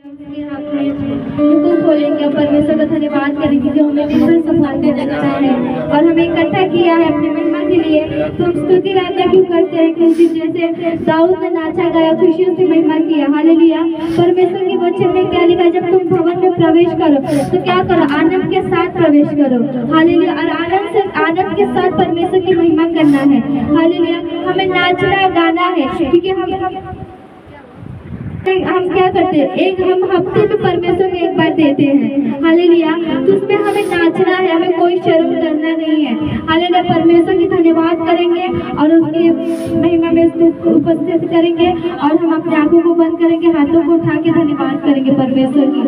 बिल्कुल खोलेंगे और परमेश्वर का धन्यवाद करेंगे जो हमें दिन भर संभालते रखता है और हमें इकट्ठा किया है अपनी महिमा के लिए। तो हम स्तुति राधा क्यों करते हैं? क्योंकि जैसे दाऊद ने नाचा गाया, खुशियों से महिमा किया। हालेलुया। परमेश्वर के वचन में क्या लिखा? जब तुम भवन में प्रवेश करो तो क्या करो? आनंद के साथ प्रवेश करो। हालेलुया। और आनंद के साथ परमेश्वर की महिमा करना है। हालेलुया। हमें नाचना गाना है, क्योंकि हम क्या करते हैं? हम हफ्ते में परमेश्वर को एक बार देते हैं। हालेलुया। तो उसमें हमें नाचना है, हमें कोई शर्म करना नहीं है। हालेलुया। परमेश्वर की धन्यवाद करेंगे और उसकी महिमा में उसको उपस्थित करेंगे और हम अपने आंखों को बंद करेंगे, हाथों को उठा के धन्यवाद करेंगे परमेश्वर की।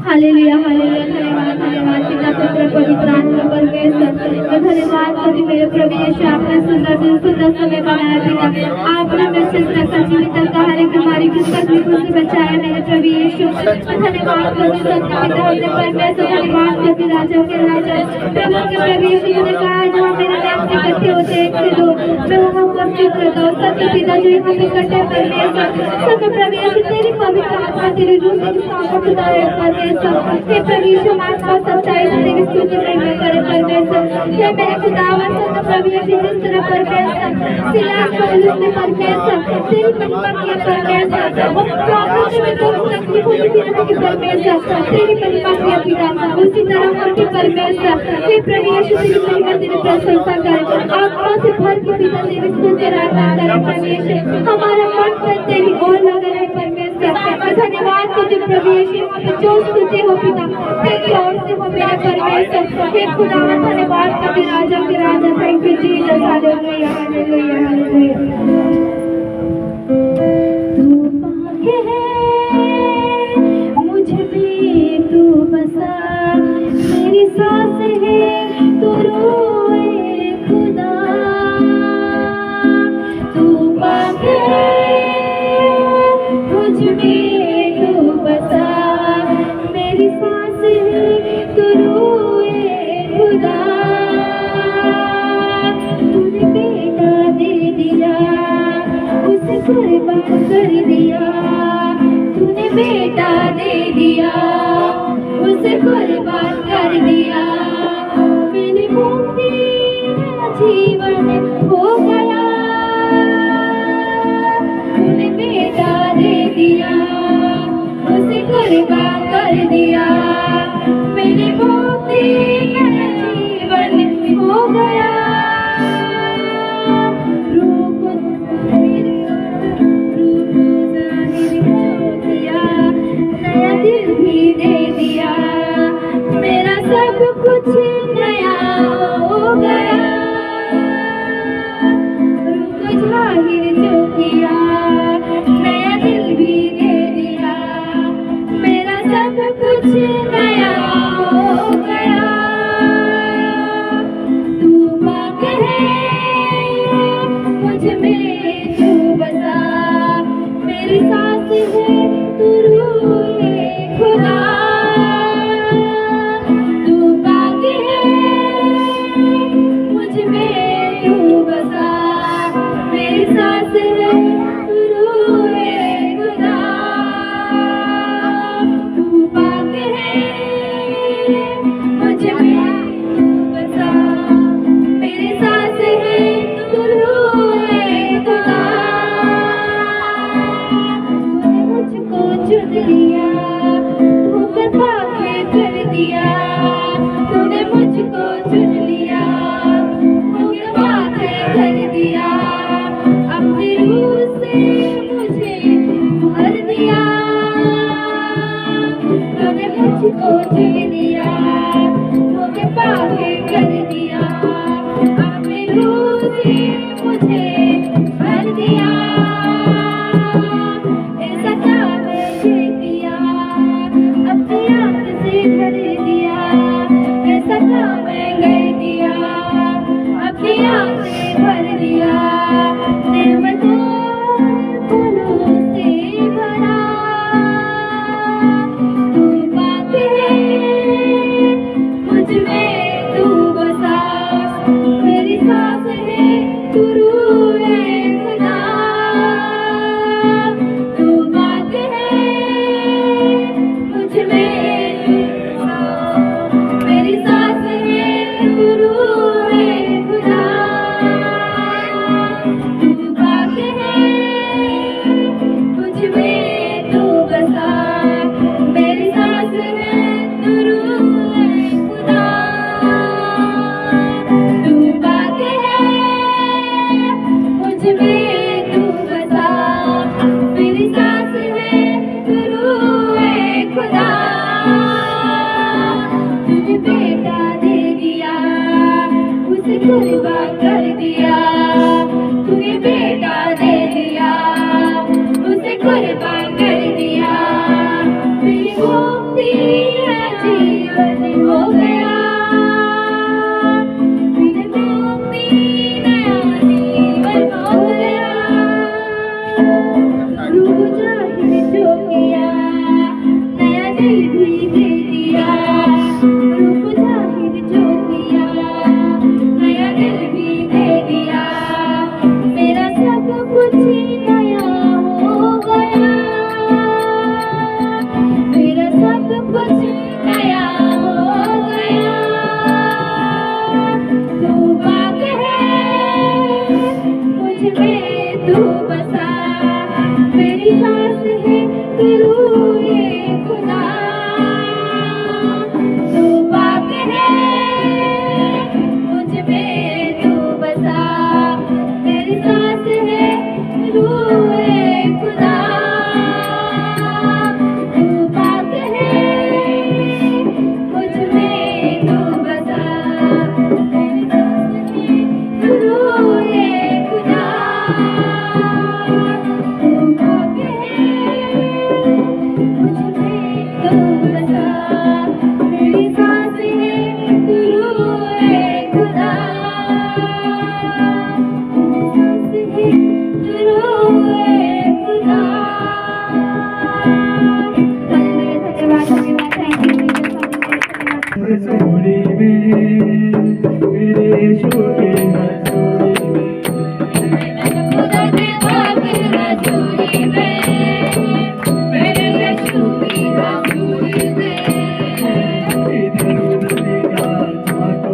हालेलुया। हालेलुया। धन्यवाद धन्यवाद पिता पुत्र पवित्र आत्मा परमेश्वर। मैं धन्यवाद करती मेरे प्रभु यीशु, आपने सुंदर दिन सुंदर समय बनाया पिता। आपने मैं चंद्र जीवित का हर एक बीमारी की तकलीफों से बचाया मेरे प्रभु यीशु। मैं धन्यवाद करती सबका पिता होते परमेश्वर। धन्यवाद करती राजा के राजा प्रभु के प्रभु यीशु ने कहा जहाँ मेरे नाम से इकट्ठे होते एक से दो मैं वहाँ उपस्थित रहता हूँ। सत्य पिता जो यहाँ पे इकट्ठे परमेश्वर सत्य प्रभु यीशु तेरी पवित्र आत्मा तेरी रूह की सामर्थ उतारे परमेश्वर। हे प्रभु यीशु आत्मा सच्चाई से तेरी स्तुति महिमा करे परमेश्वर। हे मेरे खुदावन सत्य प्रभु यीशु जिस तरह परमेश्वर सिला पौलुस ने परमेश्वर तेरी महिमा किया परमेश्वर। वो प्रॉब्लम में तो तकलीफों से पीड़ित की परमेश्वर तेरी महिमा किया पिता। उसी तरह करके परमेश्वर हे प्रभु यीशु तेरी महिमा तेरी प्रशंसा करे। आत्मा से भर के पिता तेरी स्तुति आराधना करे परमेश्वर। हमारा मन पर तेरी ओर लगा है परमेश्वर। धन्यवाद तुझे प्रभु यीशु जो स्तुति हो पिता तेरी ओर से हो मेरे परमेश्वर। हे खुदावन धन्यवाद करते राजा के राजा। Thank you Jesus. Hallelujah hallelujah hallelujah. तू पाके है मुझे भी तू बसा, मेरी सांस है तू रोए खुदा। तू पाके मुझ में तू बसा, मेरी सांस है तू रोए खुदा। तूने बेटा दे दिया उसे कुर्बान कर दिया। तूने बेटा दे दिया उसे कुर्बान कर दिया। उसे कुर्बान कर दिया, तूने बेटा दे दिया, उसे कुर्बान कर दिया, मेरी मुक्ति है जीवन हो गया, मेरी मुक्ति नया जीवन हो गया। रूह जाहिर जो किया नया दिल भी दे दिया, रूह जाहिर जो किया नया दिल भी दे दिया, मेरा सब कुछ नया हो गया, मेरा सब कुछ नया हो गया। तू बाग है मुझ में तू बसा, मेरी सांस है तू रूहे खुदा, तू बाग है मुझ में तू बसा, मेरी सांस है रूहे खुदा, तू बाग है मुझ में तू बसा, मेरी सांस है रूहे खुदा, तू बाग है मुझ में तू बसा, मेरी सांस है रूहे खुदा, मेरी सांस है रूहे खुदा। धन्यवाद, थैंक यू। हजूरी में मेरे यीशु के हजूरी में, खुदा के पाक हजूरी में, मेरे यीशु की हजूरी में, इधर उधर ना झांको,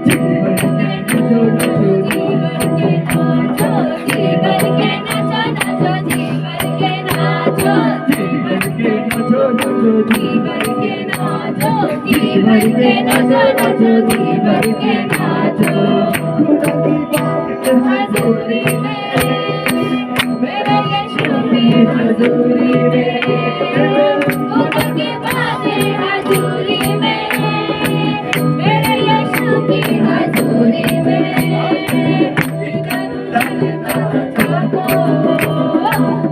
जीवन के नचो नचो, जीवन के नाचो, जीवन के नचो नचो, जीवन के नाचो, जीवन के नचो नचो, जीवन के नाचो, जीवन के नचो नचो, जीवन के नाचो। खुदा की बात हजूरी में मेरे यीशु की हजूरी में, खुदा की बातें हजूरी में, मेरे यीशु की हजूरी में, इधर उधर ना झांको,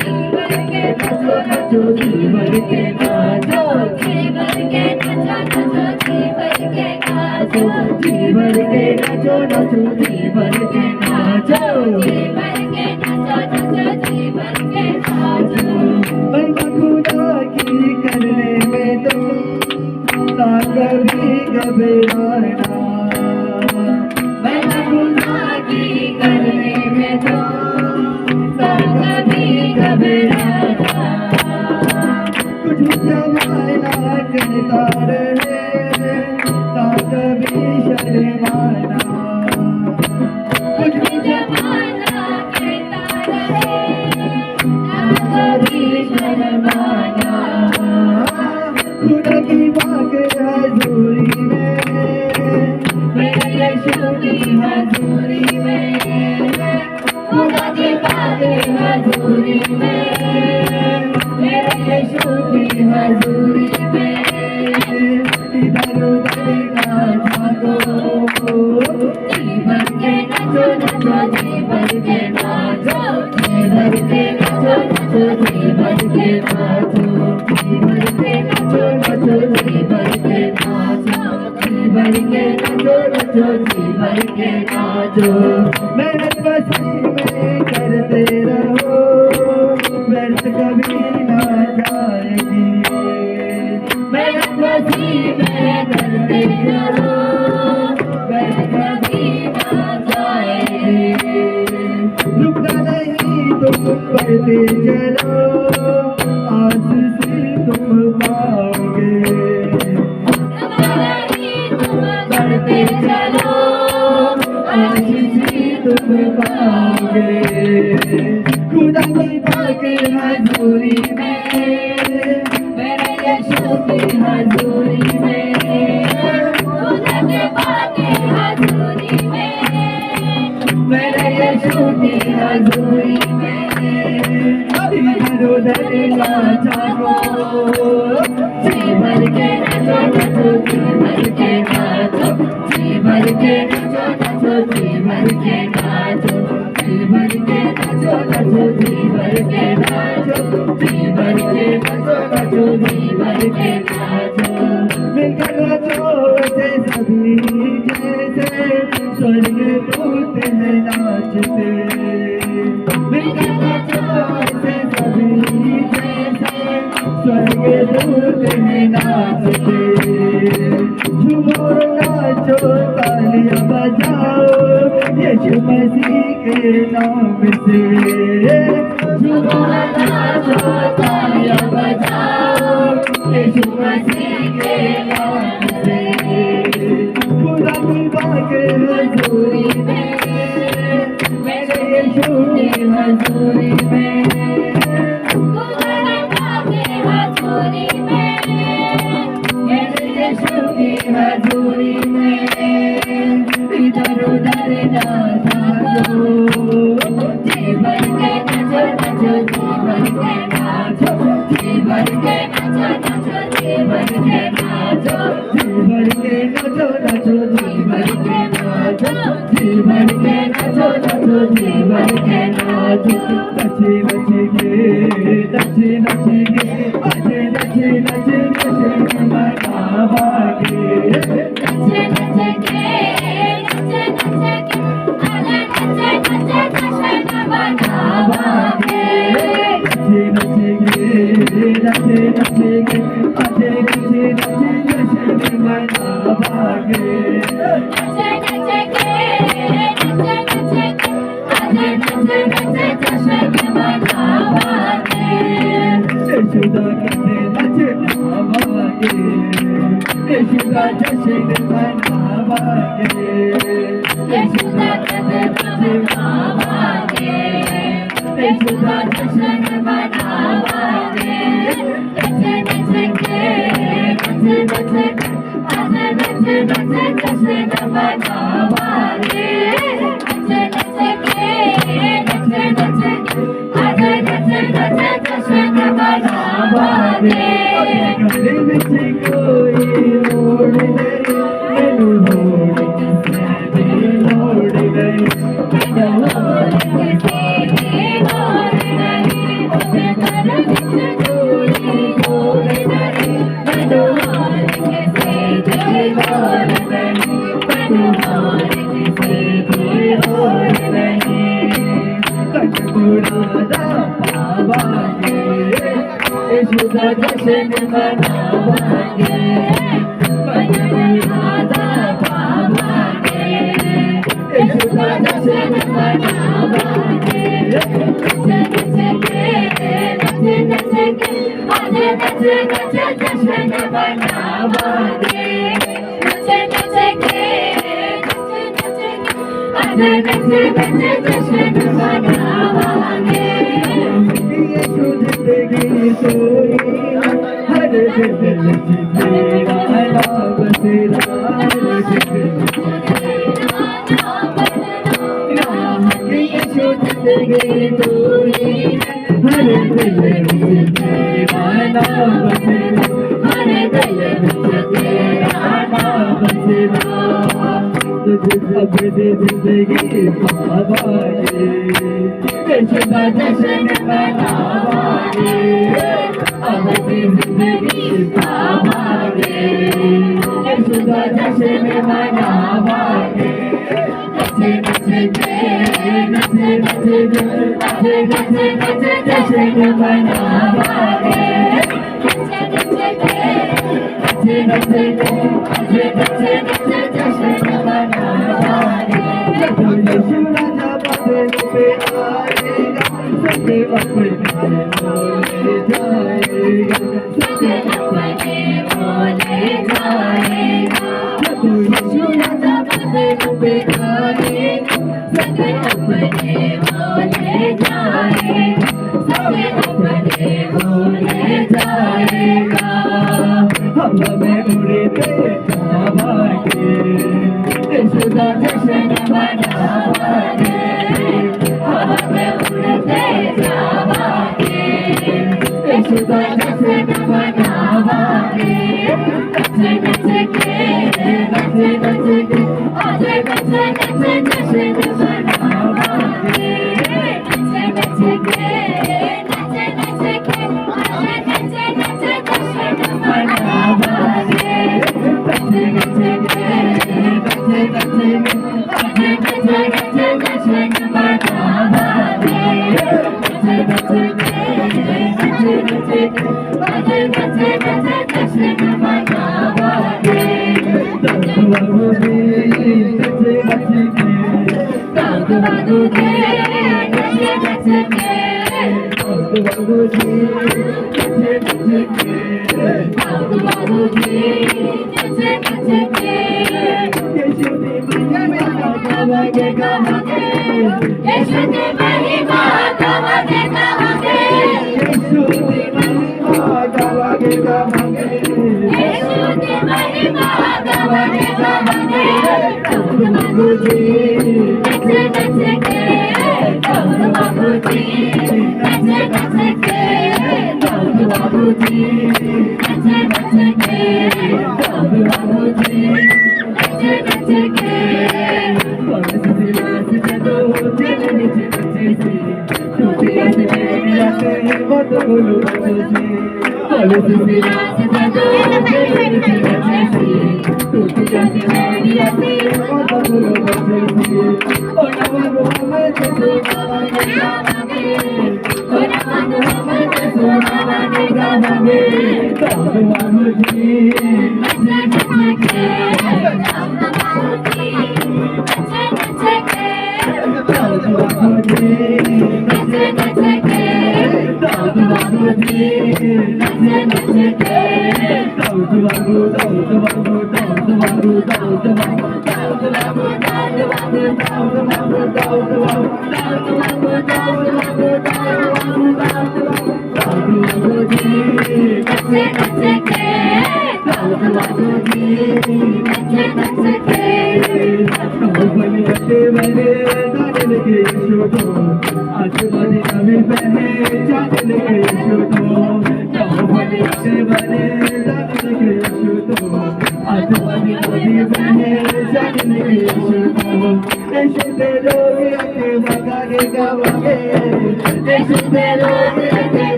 जीवन के नचो नचो, जीवन के नाचो, जीवन के नचो नचो, जीवन के नाचो, जीवन के नचो नचो, जीवन के नाचो, जीवन के नचो नचो, जीवन के नाचो। महिमा खुदा की करने में तो ना कभी घबराना, महिमा खुदा की करने में तो ना कभी घबराना, कुछ जमाना करता रहे ना कभी शर्माना, कुछ भी जमाना कहता रहे ना कभी शर्माना, खुदा की बात हजूरी में, मेरे यीशु की हजूरी में, खुदा की बातें हजूरी में, मेरे यीशु की हजूरी में, इधर उधर ना झांको, जीवन के नचो नचो, जीवन के नाचो, जीवन के नचो नचो, जीवन के नाचो, जीवन के नचो नचो, जीवन के नाचो, जीवन के नचो नचो, जीवन के नाचो। मेहनत मसीह में करते रहो, व्यर्थ कभी ना जाएगी, मेहनत मसीह में करते रहो, व्यर्थ कभी ना जाएगी, रुकना नहीं तुम बढ़ते चलो, आज से तुम पाओगे, नहीं तुम बढ़ते चलो, आज से तुम पाओगे, खुदा की पाक हजूरी में, मेरे यीशु की हजूरी में, खुदा के बातें हजूरी में, मेरे यीशु की हजूरी में, इधर उधर ना झांको, जी भर के नाचो नाचो, जी भर के नाचो, जी भर के नाचो जी भर के नाचो जी भर के नाचो नाचो जी भर के नाचो जी भर के नाचो नाचो जी भर के नाचो मिलकर नाचो ऐसे सभी जैसे स्वर्ग दूत है नाचते मिलकर नाचो ऐसे सभी जैसे स्वर्ग दूत है नाचते झूमो नाचो तालियां बजाओ यीशु मसीह के नाम से झूमो नाचो तालियां बजाओ यीशु मसीह के नाम से खुदा खुदा के हजूरी में मेरे यीशु की हजूरी में खुदा खुदा के हजूरी में मेरे यीशु की हजूरी में इधर उधर ना भागो जी भर के नाचो नाचो जी भर के नाचो जी भर के नाचो नाचो जी भर के नाचो जी भर के नाचो नाचो जी भर के नाचो जी भर के नाचो नाचो जी भर के नाचो नचे नचे के नचे नचे के नचे नचे नचे नचे मनावागे नचे नचे के नचे नचे के आले नचे नचे जश्न मनावागे नचे नचे के नचे नचे के आले नचे नचे जश्न मनावागे नचे नचे के नचे नचे के आले नचे नचे जश्न मनावागे यीशुदा कहते नचे मनावागे यीशुदा जश्न मनावागे यीशुदा कहते नचे मनावागे यीशुदा जश्न मनावागे नचे नचे के नचे नचे के आले नचे नचे जश्न मनावागे नचे नचे के नचे नचे के आले नचे नचे जश्न मनावागे गले विच कोई लोड़ नहीं मैनू होड़ किसे लोड़ नहीं मैनू होड़ किसे लोड़ नहीं ओदे घर विच कोई लोड़ नहीं मैनू होड़ किसे लोड़ नहीं मैनू होड़ किसे लोड़ नहीं कटपुड़ा पावागे यीशुदा जश्न मनावागे कटपुड़ा पावागे यीशुदा जश्न मनावागे नचे नचे के नचे नचे के आले नचे नचे जश्न मनावागे नचे नचे के नचे नचे के आले नचे नचे जश्न मनावागे यीशु जिंदगी सोई हर दिल जीते वाला बसेरा यीशु जिंदगी सोई हर दिल जीते वाला बसेरा हर दिल जीते वाला बसेरा तुझे अपनी जिंदगी पावागे यीशुदा जश्न मनावागे अपनी जिंदगी पावागे यीशुदा जश्न मनावागे नचे नचे के नचे नचे के नचे नचे नचे जश्न मनावागे नचे नचे के नचे नचे के नचे नचे नचे जश्न मनावागे जब यीशु राजा बदल पे आएगा सबके अपने बोले जाएगा सबके अपने बोले जाएगा जब यीशु राजा बदल पे आएगा सबके अपने बोले जाएगा सबके अपने बोले जाएगा हम में उड़ते जावागे यीशुदा जश्न मनावागे हमें उड़ते जावागे यीशुदा जश्न मनावागे नचे नचे के नचे नचे के आले नचे नचे Hallelujah, hallelujah,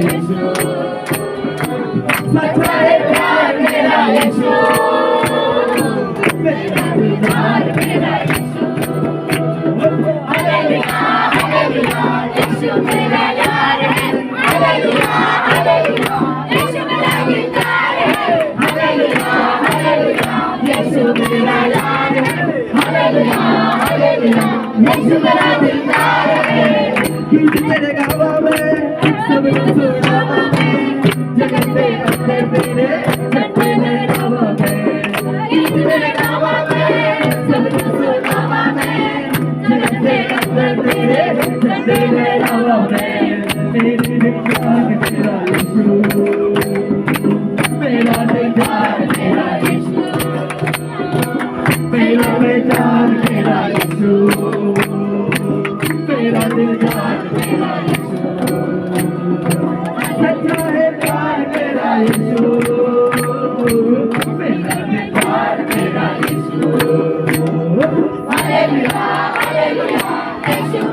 Yeshua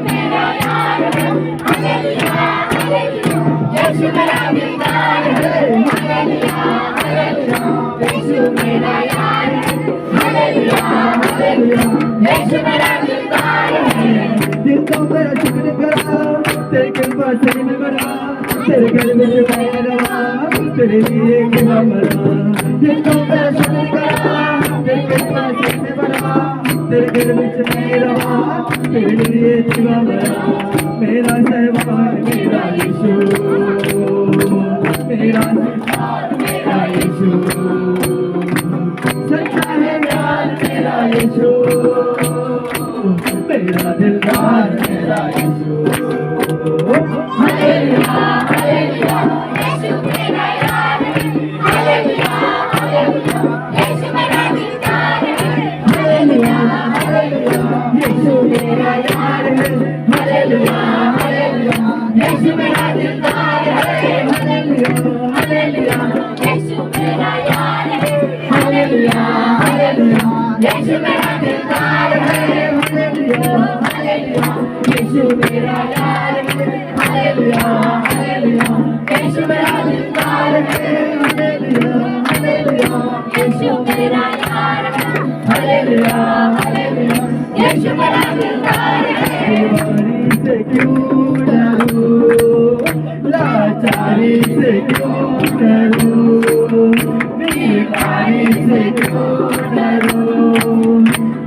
मेरा यार यीशु मेरा दिलदार है। दिल तो मेरा शुक्र करा, तेरी कृपा से मैं बड़ा, तेरे घर में मैं रहा, तेरे लिए खुदा मरा। दिल तो मेरा शुक्र करा, तेरी कृपा से मैं बड़ा, तेरे घर में मैं रहा, तेरे लिए खुदा मरा। मेरा सहवान मेरा यीशु, मेरा सहवान मेरा यीशु, सच्चा है यार मेरा यीशु, मेरा दिलदार मेरा यीशु। हालेलुया हालेलुया यीशु मेरा यार है। हालेलुया हालेलुया यीशु मेरा दिलदार है। हालेलुया हालेलुया यीशु मेरा यार है। हालेलुया हालेलुया यीशु मेरा दिलदार है। हालेलुया हालेलुया यीशु मेरा यार है। हालेलुया हालेलुया यीशु मेरा दिलदार है। हालेलुया हालेलुया यीशु मेरा यार है। हालेलुया हालेलुया यीशु मेरा दिलदार है। हालेलुया हालेलुया यीशु मेरा यार है। हालेलुया हालेलुया यीशु मेरा दिलदार है। बीमारी से क्यों डरूं, लाचारी से क्यों डरूं, बीमारी से क्यों डरूं,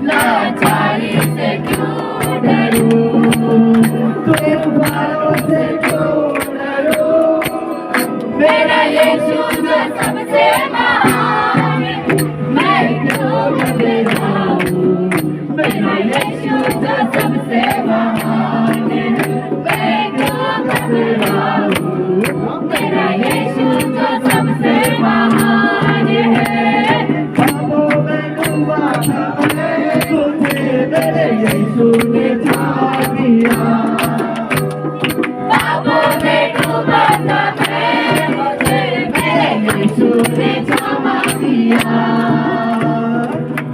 लाचारी से क्यों डरूं, तूफानों से क्यों डरूं, मेरा यीशु जो सबसे महान है, मैं क्यों घबराऊं। मेरा यीशु जो सबसे महान है, मैं क्यों घबराऊं। मेरा यीशु जो सबसे महान है। पापों में डूबा था मैं, तुझे मेरे यीशु ने छा लिया। पापों में डूबा था मैं, मुझे मेरे यीशु ने क्षमा दिया।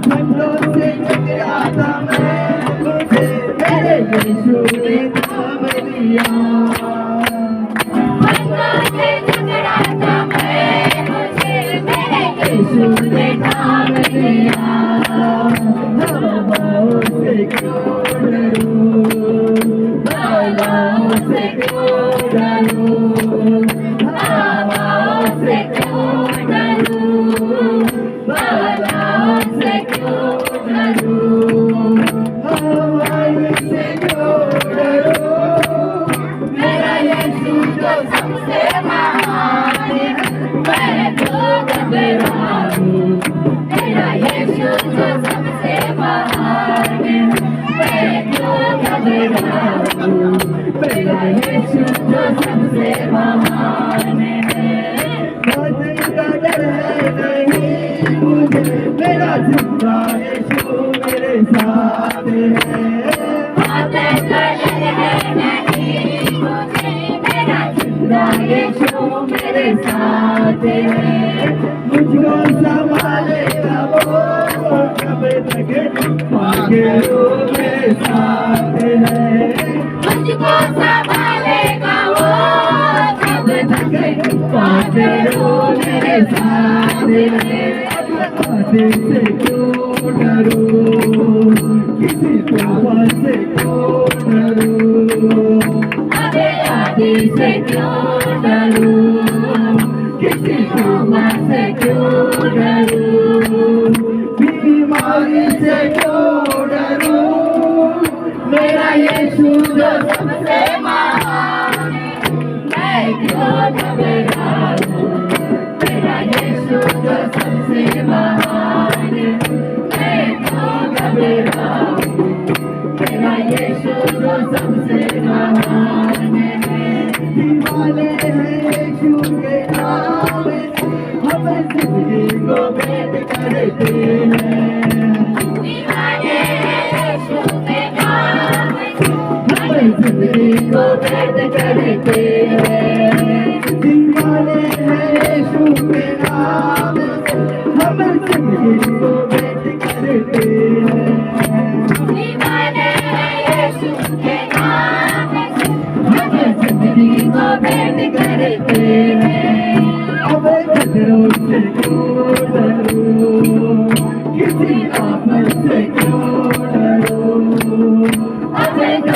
खंडों से टकरा था मैं, मुझे मेरे यीशु ने थाम लिया। खंडों से टकरा था मैं, मुझे मेरे यीशु ने थाम लिया। हवाओं से क्यों डरूं, हवाओं से क्यों डरूं, हवाओं से क्यों डरूं, हवाओं से क्यों डरूं, हवाओं से क्यों डरूं, मेरा यीशु जो सबसे महान है, मैं क्यों घबराऊं। मेरा यीशु जो सबसे महान है, मैं क्यों घबराऊं। मेरा यीशु जो सबसे महान है। मौत का डर है नहीं मुझे, मेरा जिंदा यीशु मेरे साथ है। मौत का डर है नहीं मुझे, मेरा जिंदा यीशु मेरे साथ है। मुझको संभालेगा वो, कब तक आगे वो मेरे साथ है। मुझको संभालेगा वो, कब तक आगे वो मेरे साथ है। आधे से क्यों डरूं, किसी तूफान से क्यों डरूं, आधे आधे से क्यों डरूं, किसी तूफान से क्यों डरूं। बीमारी से क्यों डरूं, मेरा यीशु जो सबसे महान है, मैं क्यों घबराऊं। मेरा यीशु जो सबसे महान है, मैं क्यों घबराऊं। मेरा यीशु जो सबसे महान है। दीवाने हैं यीशु के नाम से, हम जिंदगी को भेंट करते हैं। दीवाने हैं यीशु के नाम से, हम जिंदगी को भेंट करते हैं। दीवाने हैं यीशु के नाम से, हम जिंदगी को भेंट करते हैं। दीवाने हैं यीशु के नाम से, हम जिंदगी को भेंट करते हैं। अब खतरों से क्यों डरूं, किसी आफत से क्यों डरूं,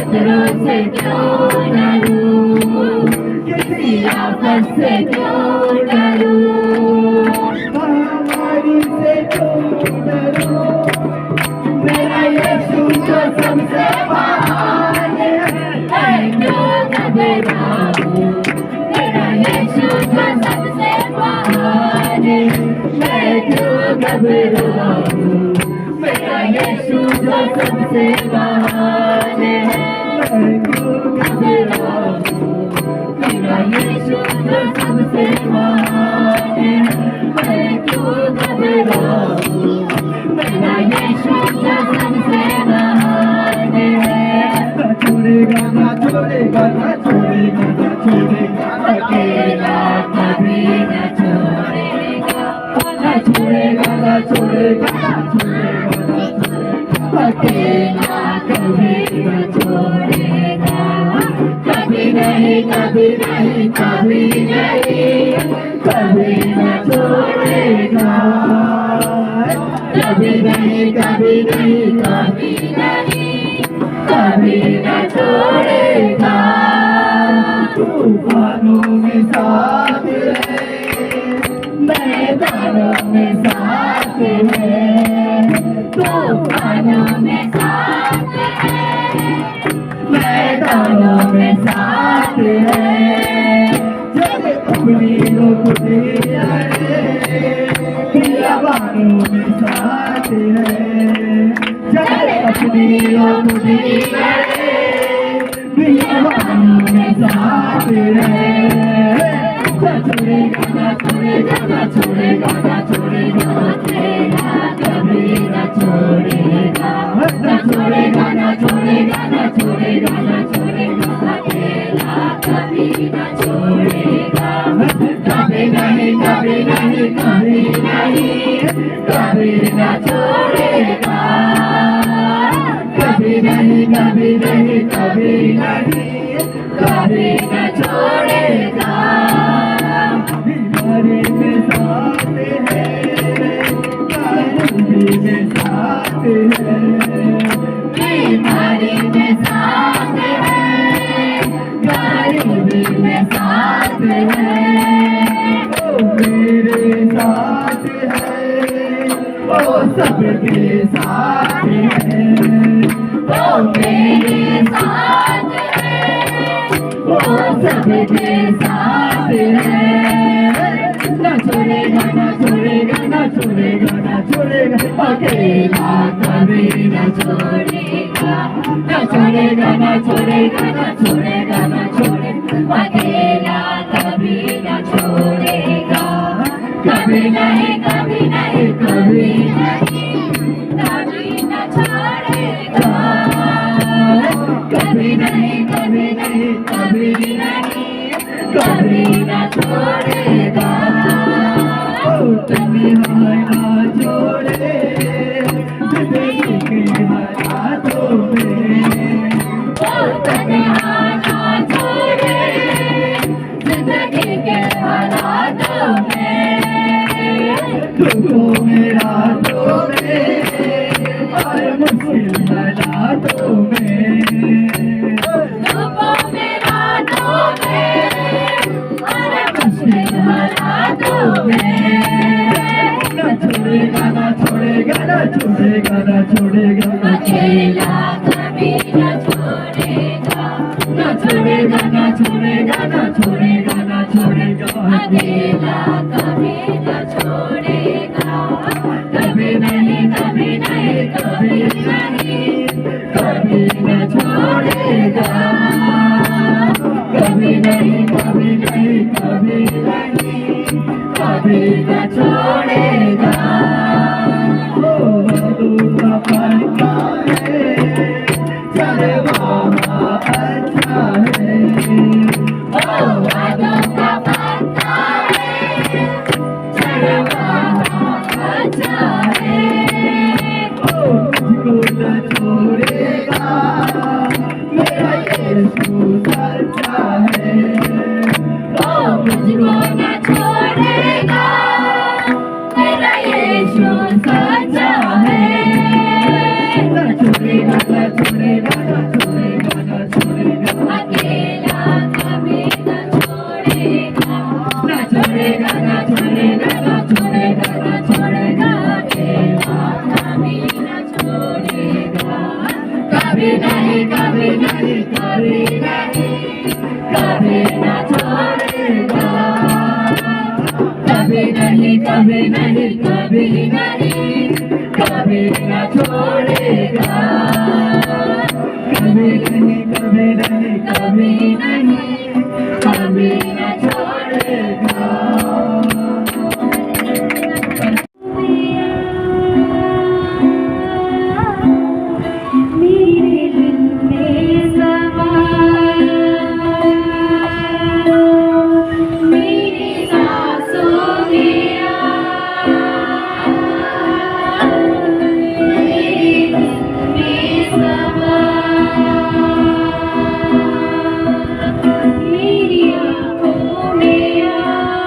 खतरों से क्यों डरूं, किसी आफत से क्यों डरूं, महामारी से क्यों डरूं, मेरा यीशु जो सबसे महान है। मैं क्यों घबराऊं, मेरा यीशु जो सबसे महान है। मैं क्यों घबराऊं, मेरा यीशु जो सबसे महान है। मैं क्यों घबराऊं, मेरा यीशु जो सबसे महान है। मैं क्यों घबराऊं, मेरा यीशु जो सबसे महान है। ना छोड़ेगा, ना छोड़ेगा, ना छोड़ेगा, ना छोड़ेगा, अकेला कभी न छोड़ेगा, ना छोड़ेगा, ना छोड़ेगा, ना छोड़ेगा, ना छोड़ेगा, अकेला कभी न छोड़ेगा। कभी नहीं, कभी नहीं, कभी नहीं, कभी न छोड़ेगा। कभी नहीं, कभी नहीं, कभी नहीं, कभी न छोड़ेगा। तूफानों में साथ है, मैदानों में साथ है, तूफानों में साथ है, मैदानों में साथ है। जब अपनी लोग बियाबानों में साथ है, जब अपनी लोग बियाबानों में साथ है। ना छोड़ेगा, ना छोड़ेगा, ना छोड़ेगा, ना छोड़ेगा, अकेला कभी न छोड़ेगा। ना छोड़ेगा, ना छोड़ेगा, ना छोड़ेगा, ना छोड़ेगा, अकेला कभी न छोड़ेगा। कभी नहीं, कभी नहीं, कभी नहीं, कभी न छोड़ेगा। कभी नहीं, कभी नहीं, कभी नहीं, कभी न छोड़ेगा। बीमारी में साथ है, गरीबी में साथ है, बीमारी में साथ है, गरीबी में साथ है। ओ मेरे साथ है, ओ सबके साथ है, वो मेरे साथ है, वो सबके साथ है। ना छोड़ेगा, ना छोड़ेगा, ना छोड़ेगा, ना छोड़ेगा, अकेला कभी न छोड़ेगा। न छोड़ेगा, न छोड़ेगा, न छोड़ेगा, न छोड़ेगा, अकेला कभी न छोड़ेगा। कभी नहीं, कभी नहीं, कभी नहीं, कभी न छोड़ेगा। कभी नहीं, कभी नहीं, कभी नहीं, कभी न छोड़ेगा। ओ तुम्हें ना छोड़े, जिंदगी के हालातों में, ओ तन्हा ना छोड़े, जिंदगी के हालातों में। तुमको मेरा छोड़े, और मुश्किल हालातों में, तुमको मेरा दोगे, और मुश्किल हालातों में। ना छोड़ेगा, ना छोड़ेगा, ना छोड़ेगा, ना छोड़ेगा, अकेला कभी न छोड़ेगा। न छोड़ेगा, न छोड़ेगा, न छोड़ेगा, न छोड़ेगा, अकेला कभी न छोड़ेगा। कभी नहीं, कभी नहीं, कभी नहीं, कभी न छोड़ेगा। कभी नहीं, कभी नहीं, कभी नहीं, कभी न छोड़ेगा। ओ वादों का पलटा है, चले वहाँ अच्छा है, ओ वादों का पत्ता है, चढ़ वहाँ अच्छा है। ओ मुझको न छोड़ेगा, मेरा यीशु सच्चा है, ओ मुझको न छोड़ेगा, मेरा यीशु सच्चा है। न छोड़ेगा, न छोड़ेगा, न छोड़ेगा, न नहीं कभी नहीं कभी नहीं कभी न छोड़ेगा मेरे दिल में समा मेरी सांसों में आ मेरे दिल में समा मेरी आँखों में आ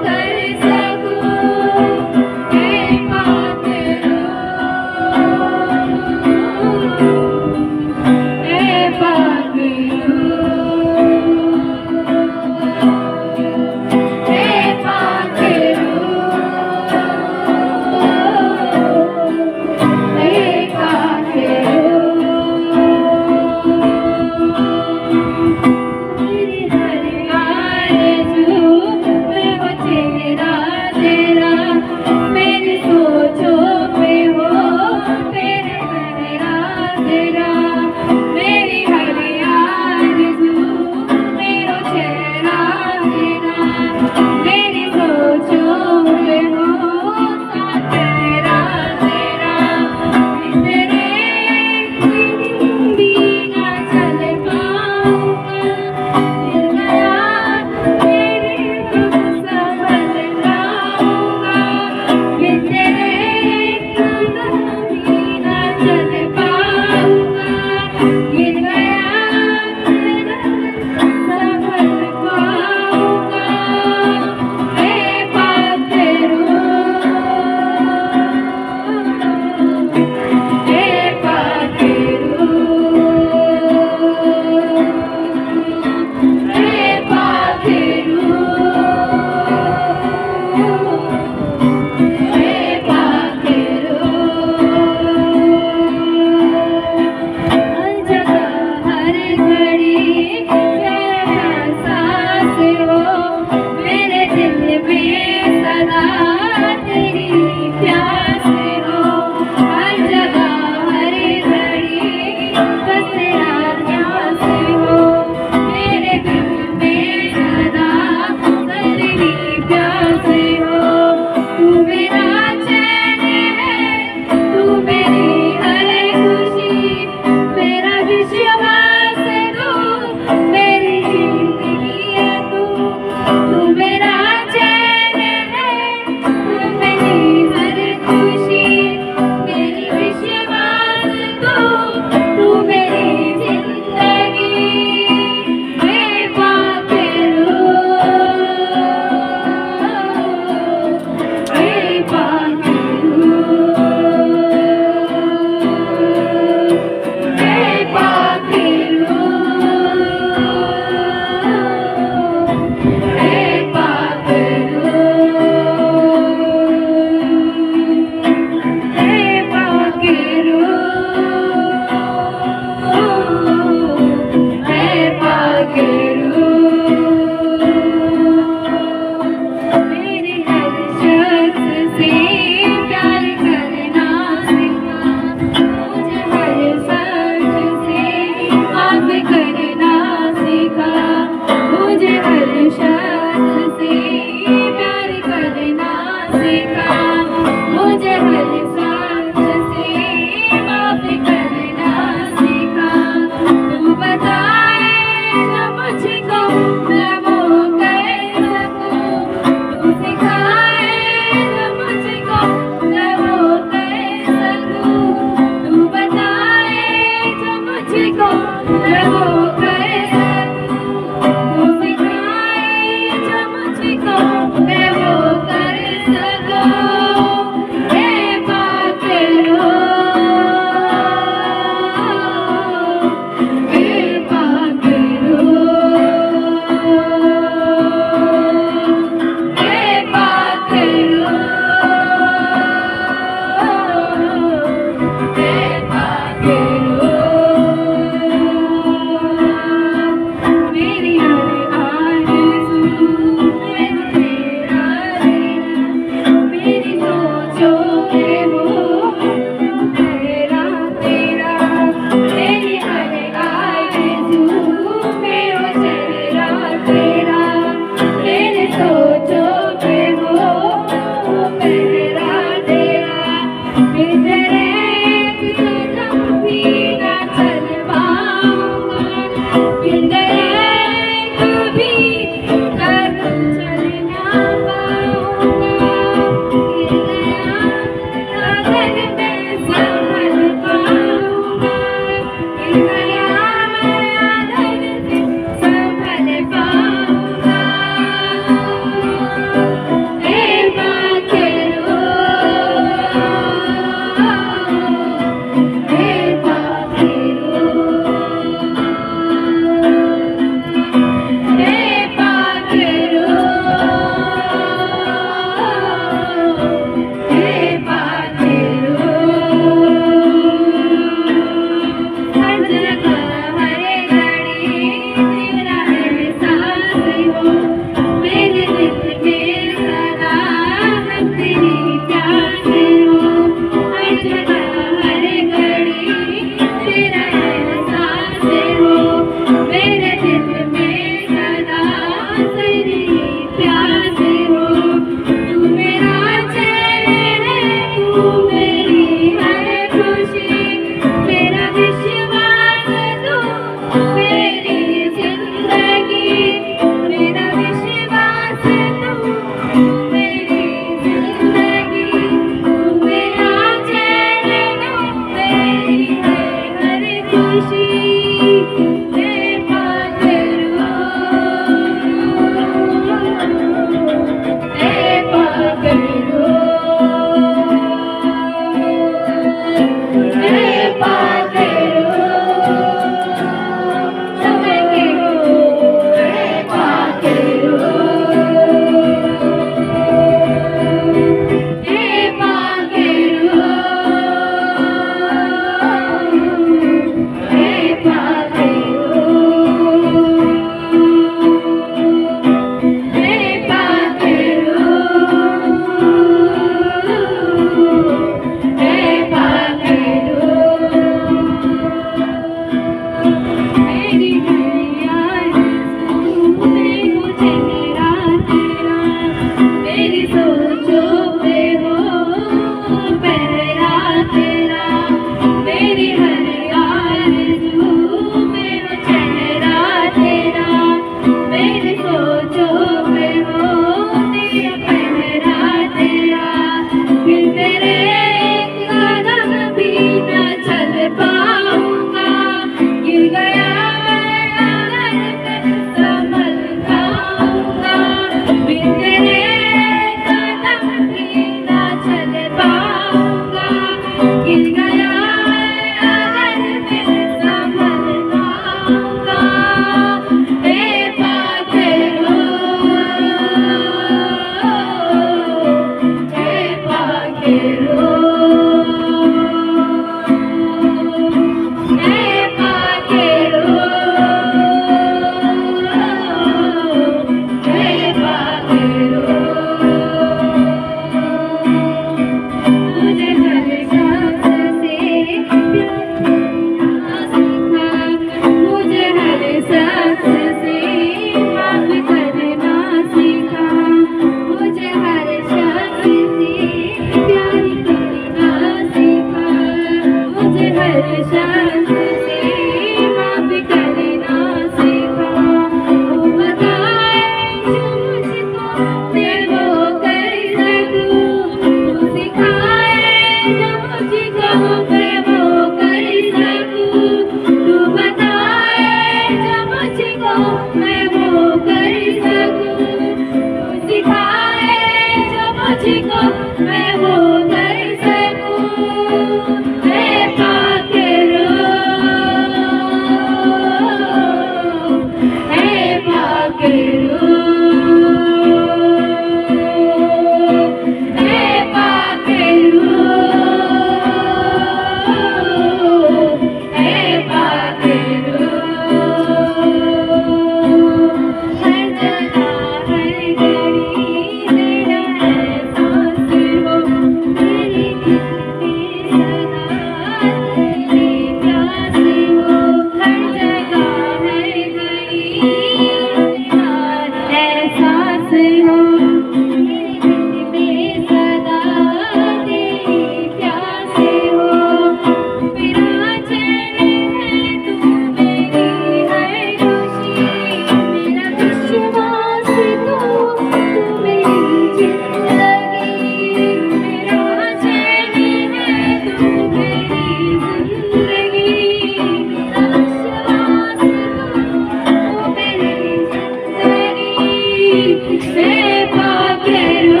हे पाखेरू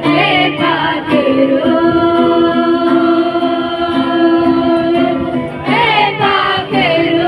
हे पाखेरू हे पाखेरू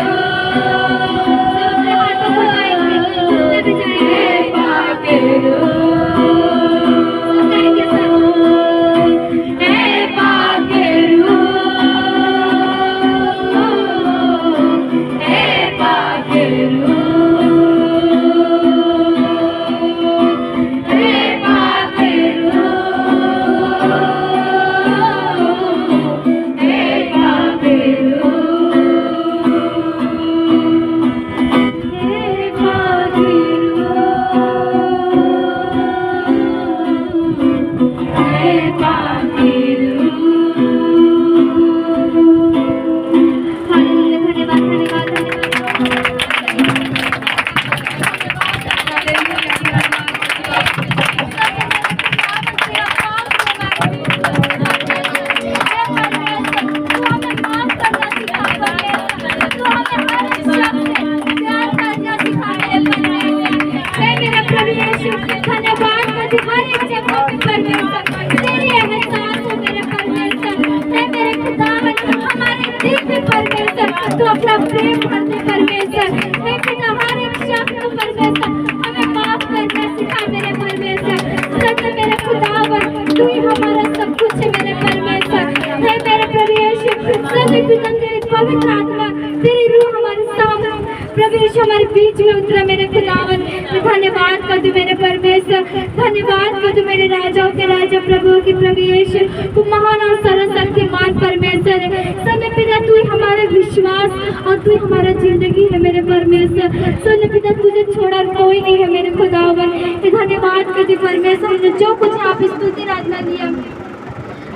तो अपना प्रेम करने परमेश्वर, हे पिता हर एक शब्द परमेश्वर हमें माफ करना सिखा मेरे परमेश्वर। सत्य मेरे खुदावन तू ही हमारा सब कुछ है मेरे परमेश्वर। हे मेरे प्रभु यीशु, सत्य पिता तेरी पवित्र आत्मा तेरी रूह हमारे सामने प्रभु यीशु हमारे बीच में उतरा मेरे खुदावन। मैं धन्यवाद कर दूं मेरे परमेश्वर, धन्यवाद कर दूं मेरे राजाओं के राजा प्रभु की प्रभु यीशु। तू महान और सर्वशक्तिमान परमेश्वर है। समय पिता तू ही हमारा विश्वास और तू हमारा जिंदगी है मेरे परमेश्वर। सुन पिता तुझे छोड़ा कोई नहीं है मेरे खुदावन। धन्यवाद कर दी परमेश्वर ने जो कुछ आप स्तुति आराधना दिया,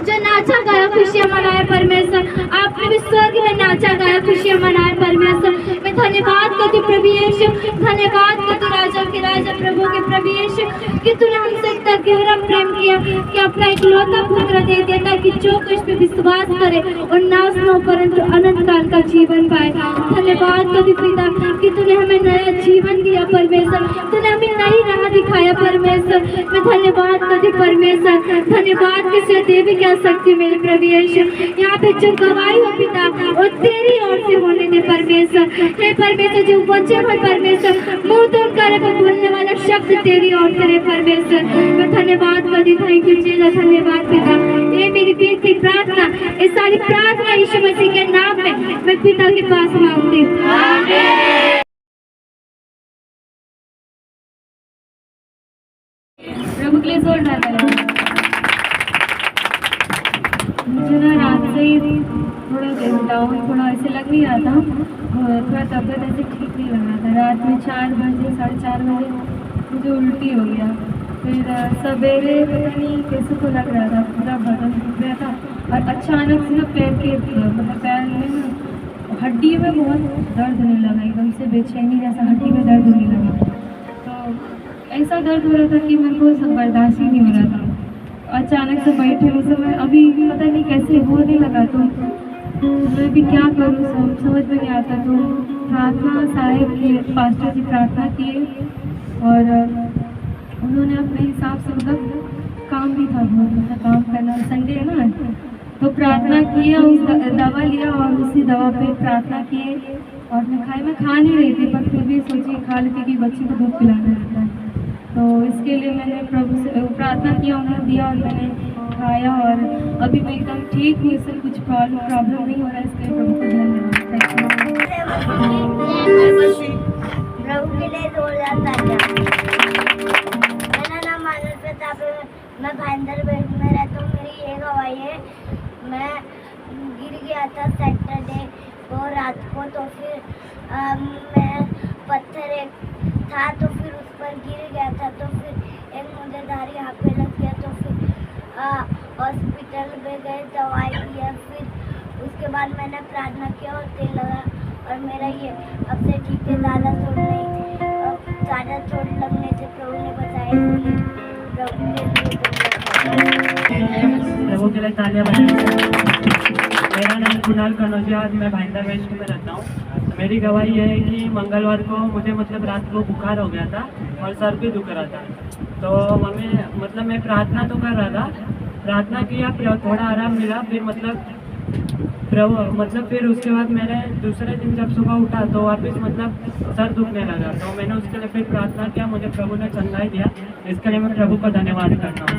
जो नाचा गाया खुशियाँ मनाए परमेश्वर, आपने भी स्वर्ग में नाचा गाया खुशियाँ मनाए परमेश्वर। मैं धन्यवाद करती प्रभु यीशु, धन्यवाद करती राजा के राजा प्रभु के प्रभु यीशु कि तूने हमसे इतना गहरा प्रेम किया कि अपना इकलौता पुत्र दे दिया ताकि जो कुछ पे विश्वास करे और नाश न हो परंतु अनंत काल का जीवन पाए। धन्यवाद करती पिता कि तूने हमें नया जीवन दिया परमेश्वर, तूने हमें नई राह दिखाया परमेश्वर। मैं धन्यवाद करती परमेश्वर, धन्यवाद किसी देवी क्या सकती मेरे प्रभु यीशु। यहाँ पे जो गवाही हो पिता और तेरी ओर से होने दे परमेश्वर। हे परमेश्वर जो वचन है परमेश्वर मुंह तोड़ कर बोलने वाला शब्द तेरी ओर से परमेश्वर। मैं धन्यवाद करती, थैंक यू जीसस, धन्यवाद पिता। ये मेरी बेटी की प्रार्थना, ये सारी प्रार्थना यीशु मसीह के नाम में मैं पिता के पास मांगती हूँ, आमीन। प्रभु के लिए जोरदार तालियां। मुझे ना रात से ही थोड़ा डाउन, थोड़ा ऐसे लग नहीं रहा था, थोड़ा तबियत ऐसे ठीक नहीं लग रहा था। रात में 4 बजे 4:30 बजे मुझे उल्टी हो गया। फिर सवेरे पता नहीं कैसे तो लग रहा था, पूरा बदन दुख रहा था और अचानक से ना पैर के मतलब पैर में ना हड्डी में बहुत दर्द होने लगा, एकदम से बेचैनी जैसा हड्डी में दर्द होने लगा। तो ऐसा दर्द हो रहा था कि मेरे को सब बर्दाश्त ही नहीं हो रहा था। अचानक से बैठे उस समय अभी पता नहीं कैसे होने लगा, तो मैं भी क्या करूँ समझ में नहीं आता। तो प्रार्थना साहिब के पास्टर जी प्रार्थना किए और उन्होंने अपने हिसाब से मतलब काम भी था बहुत, मतलब काम करना, संडे है ना, तो प्रार्थना किया, उस दवा लिया और उसी दवा पे प्रार्थना किए और मैं खा नहीं रही थी, पर फिर भी सोची खा लेती कि बच्ची को दूध पिलाना रहता है। तो इसके लिए मैंने प्रभु से प्रार्थना किया, उन्होंने दिया और मैंने खाया और अभी मैं एकदम ठीक हूँ, इससे कुछ प्रॉब्लम नहीं हो रहा है। इसके लिए प्रभु को धन्यवाद। प्रभु के लिए जोरदार तालियां। मेरा नाम मानव प्रताप है, मैं भाईंदर बेट में रहता हूँ। मेरी ये गवाही है, मैं गिर गया था सैटरडे को रात को, तो फिर मैं पत्थर एक था तो फिर उस पर गिर गया था, तो फिर एक मुझेदार यहाँ पे लग गया, तो फिर हॉस्पिटल में गए, दवाई दिया, फिर उसके बाद मैंने प्रार्थना किया और तेल लगा और मेरा ये अब से ठीक है। ज़्यादा चोट नहीं, ज़्यादा चोट लगने से प्रभु ने बचाया, प्रभु के लिए तालियां बजाएं। मेरा नाम कुणाल कनौजिया, आज मैं भाईंदर वेस्ट में रहता हूँ। मेरी गवाही है कि मंगलवार को मुझे मतलब रात को बुखार हो गया था और सर भी दुख रहा था। तो मैं प्रार्थना तो कर रहा था, प्रार्थना किया, फिर थोड़ा आराम मिला, फिर फिर उसके बाद मैंने दूसरे दिन जब सुबह उठा तो वापस सर दुखने लगा। तो मैंने उसके लिए फिर प्रार्थना किया, मुझे प्रभु ने चंगाई दिया। इसके लिए मैं प्रभु का धन्यवाद करता हूँ।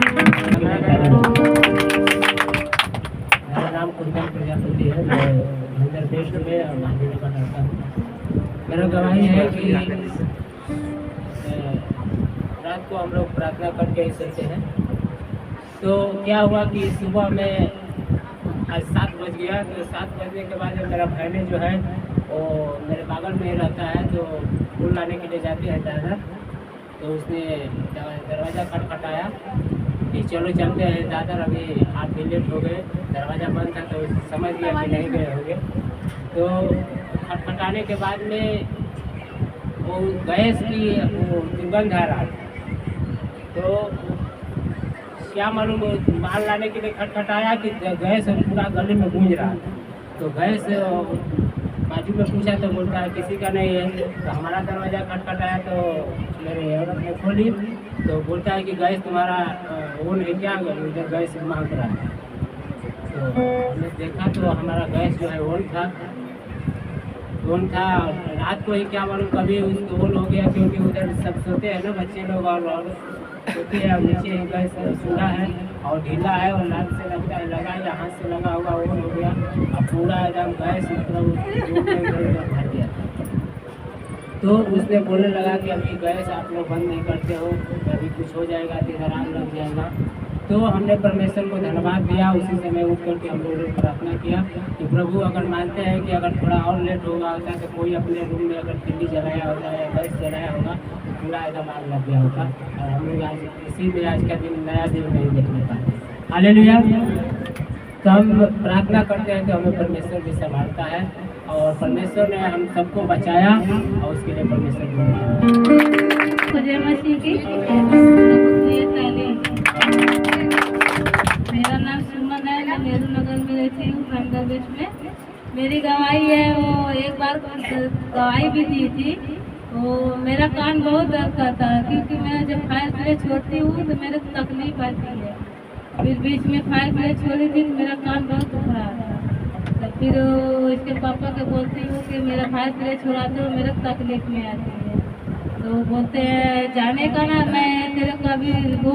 मेरा नाम कुंदन प्रजापति है, मैं उत्तर प्रदेश में महादेव का रहता हूँ। मेरा गवाही है कि रात को हम लोग प्रार्थना करके ही सोते हैं। तो क्या हुआ कि सुबह में आज 7 बज गया। तो 7 बजने के बाद मेरा बहने जो है वो मेरे बगल में ही रहता है, तो फूल लाने के लिए जाती है दादा। तो उसने दरवाज़ा खटखटाया कि चलो चलते हैं दादा, अभी आप भी लेट हो गए। दरवाज़ा बंद था तो समझ गया कि नहीं गए होंगे। तो खटखटाने के बाद में वो गैस की वो दुर्गंध आ रहा था। तो क्या मालूम माल लाने के लिए खटखटाया कि गैस पूरा गले में गूंज रहा था। तो गैस बाजू में पूछा तो बोलता है किसी का नहीं है। तो हमारा दरवाज़ा खटखटाया तो मेरे औरत ने खोली तो बोलता है कि गैस तुम्हारा वो नहीं, क्या उधर गैस मांग रहा है। तो हमने देखा तो हमारा गैस जो है ऑन था। रात को ही क्या मालूम कभी उसको ऑन हो गया, क्योंकि उधर सब सोते हैं ना, बच्चे लोग और सोते हैं। नीचे गैस चूल्हा है और ढीला है और लाल से लगता है, लगा या हाथ से लगा हुआ ऑन हो गया। अब पूरा एकदम गैस भर गया। तो उसने बोलने लगा कि अभी गैस आप लोग बंद नहीं करते हो, अभी कुछ हो जाएगा तो इधर आग लग जाएगा। तो हमने परमेश्वर को धन्यवाद दिया। उसी समय उठ करके हम लोगों ने प्रार्थना किया कि प्रभु अगर मानते हैं कि अगर थोड़ा और लेट होगा होता तो कोई अपने रूम में अगर तिल्ली जलाया होगा या गैस जलाया होगा तो पूरा एकदम आग लग गया होगा। और हम लोग आज इसी में आज का दिन नया दिन नहीं देखने पाते। हालेलुया। तो हम प्रार्थना करते हैं तो हमें परमेश्वर भी संभालता है और परमेश्वर ने हम सबको बचाया और उसके लिए परमेश्वर को जय मसीह की। मेरा नाम सुमन है, मैं नेहरू नगर में रहती हूँ, बांग्लादेश में। मेरी गवाही है, वो एक बार गवाही भी दी थी। वो मेरा कान बहुत दर्द करता है, क्योंकि मैं जब फायर प्ले छोड़ती हूँ तो मेरे को तकलीफ आती है। फिर बीच में फायर प्ले छोड़ी थी तो मेरा कान बहुत दुख रहा था। तो फिर इसके पापा के बोलती हूँ कि मेरा फायर प्ले छोड़ाते हो, मेरे को तकलीफ में आती है। तो बोलते हैं जाने का ना, मैं तेरे को अभी वो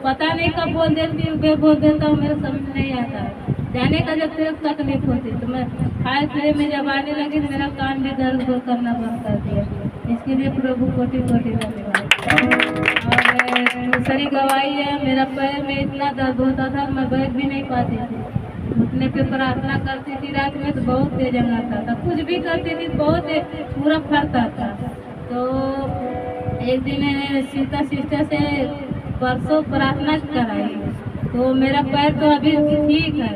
पता नहीं कब बोल देती हूँ, बोल देता हूँ, मेरे समझ नहीं आता है। जाने का जब तेरे को तकलीफ होती तो मैं फायर प्ले में जब आने लगी तो मेरा कान भी दर्द करना बंद कर दिया। इसके लिए प्रभु कोटि कोटि धन्यवाद। और दूसरी गवाही है, मेरा पैर में इतना दर्द होता था मैं बैठ भी नहीं पाती थी। घुटने पे प्रार्थना करती थी रात में तो बहुत तेज आता था, कुछ भी करती थी बहुत पूरा फटता था। तो एक दिन सीता सिस्टर से परसों प्रार्थना कराई तो मेरा पैर तो अभी ठीक है,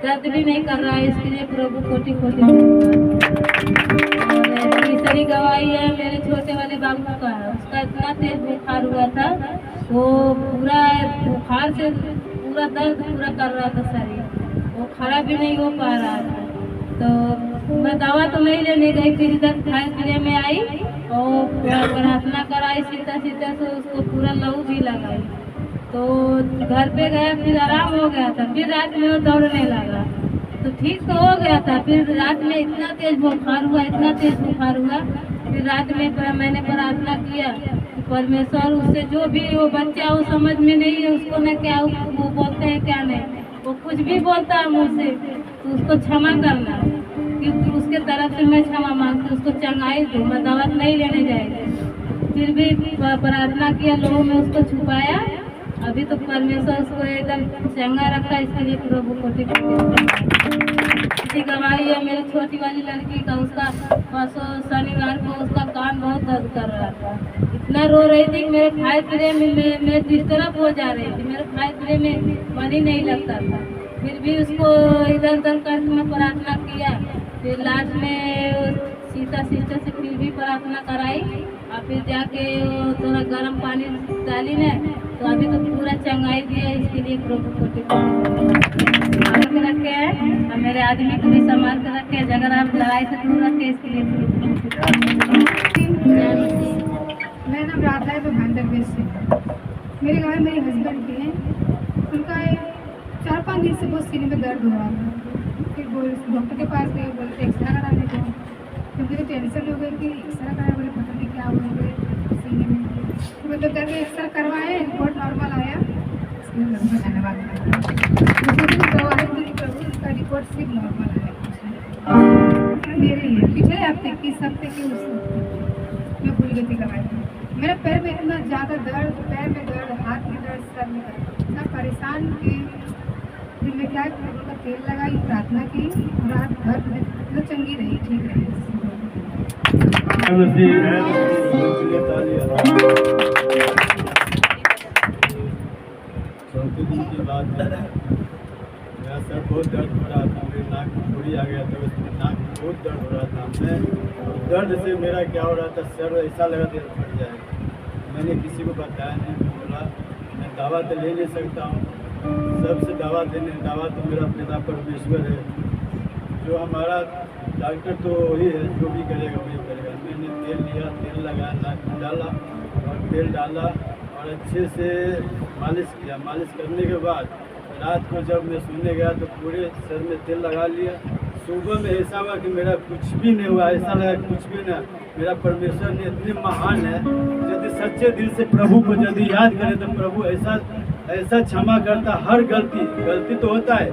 दर्द भी नहीं कर रहा है। इसके लिए प्रभु कोटि कोटि धन्यवाद। तीसरी गवाही है, मेरे छोटे वाले बाबू का, उसका इतना तेज बुखार हुआ था, वो पूरा बुखार से पूरा दर्द पूरा कर रहा था शरीर, वो खड़ा भी नहीं हो पा रहा था। तो मैं दवा तो नहीं लेने गई, फिर इधर फायर प्ले में आई और प्रार्थना कराई सीता सीता से, उसको पूरा लहू भी लगाई। तो घर पे गया, फिर आराम हो गया था। फिर रात में वो दौड़ने लगा तो ठीक तो हो गया था। फिर रात में इतना तेज बुखार हुआ, इतना तेज बुखार हुआ। फिर रात में मैंने प्रार्थना किया कि परमेश्वर उससे जो भी वो बच्चा वो समझ में नहीं है, उसको न क्या वो बोलते हैं क्या नहीं, वो कुछ भी बोलता है मुँह से तो उसको क्षमा करना, क्योंकि उसके तरफ से मैं क्षमा मांगती, उसको चंगाई दो, मैं दवा नहीं लेने जाएगी। फिर भी प्रार्थना किया, लोगों में उसको छुपाया, अभी तो परमेश्वर उसको एकदम चंगा रखा। इसके लिए प्रभु कोटि गवाही है, मेरी छोटी वाली लड़की का, उसका परसों शनिवार को उसका कान बहुत दर्द कर रहा था, इतना रो रही थी कि मेरे फायर प्ले में मैं डिस्टर्ब हो जा रही थी, मेरे फायर प्ले में मन ही नहीं लगता था। फिर भी उसको इधर उधर करके मैं प्रार्थना किया। फिर लास्ट में सीता सिस्टर से फिर भी प्रार्थना कराई और फिर जाके थोड़ा गर्म पानी डाली ने तो अभी तो पूरा चंगाई दिया, इसके लिए प्रभु को संभाल रखे हैं और मेरे आदमी को भी संभाल कर रखे हैं। अगर आप लड़ाई से दूर रखे इसके लिए मेरा नाम राधा है, तो भांडर से। मेरे गाँव में मेरे हस्बैंड के हैं, उनका 4-5 दिन से बहुत सीने में दर्द हो रहा था। फिर डॉक्टर के पास गए, बोलते एक्सरा कराने को, क्योंकि तो टेंशन हो गई कि एक्सरा करा, बोले पता नहीं क्या हुआ बोले सीने में। तो मतलब करके एक्सरा करवाए, रिपोर्ट नॉर्मल आया। इसके लिए बहुत धन्यवाद। दवाई पूरी प्रभु, उसका रिपोर्ट सिर्फ नॉर्मल आया। मेरे लिए पिछले हफ्ते 30 हफ्ते के उस मैं भूल गई थी दवाई। मेरा पैर में इतना ज़्यादा दर्द, पैर में दर्द, हाथ में दर्द, सर में दर्द, इतना परेशान कि फिर मैं क्या प्रभु का तेल लगाई, प्रार्थना की, रात भर मतलब चंगी रही, ठीक रही। चौथे दिन की बात है, मेरा सर बहुत दर्द हो रहा था, मेरे नाक में थोड़ी आ गया था, उसमें नाक में बहुत दर्द हो रहा था। मैं दर्द से मेरा क्या हो रहा था, सर ऐसा लगा था फट जाएगा। मैंने किसी को बताया नहीं, मैं बोला मैं दवा तो ले नहीं सकता हूँ, सबसे दवा तो मेरा पिता परमेश्वर है, जो हमारा डॉक्टर तो वही है, जो भी करेगा वही करेगा। मैंने तेल लिया, तेल लगाया, नाक में डाला और तेल डाला और अच्छे से मालिश किया। मालिश करने के बाद रात को जब मैं सोने गया तो पूरे सर में तेल लगा लिया। सुबह में ऐसा हुआ कि मेरा कुछ भी नहीं हुआ, ऐसा लगा कुछ भी नहीं। मेरा परमेश्वर ने इतने महान है, यदि सच्चे दिल से प्रभु को यदि याद करे तो प्रभु ऐसा क्षमा करता। हर गलती तो होता है,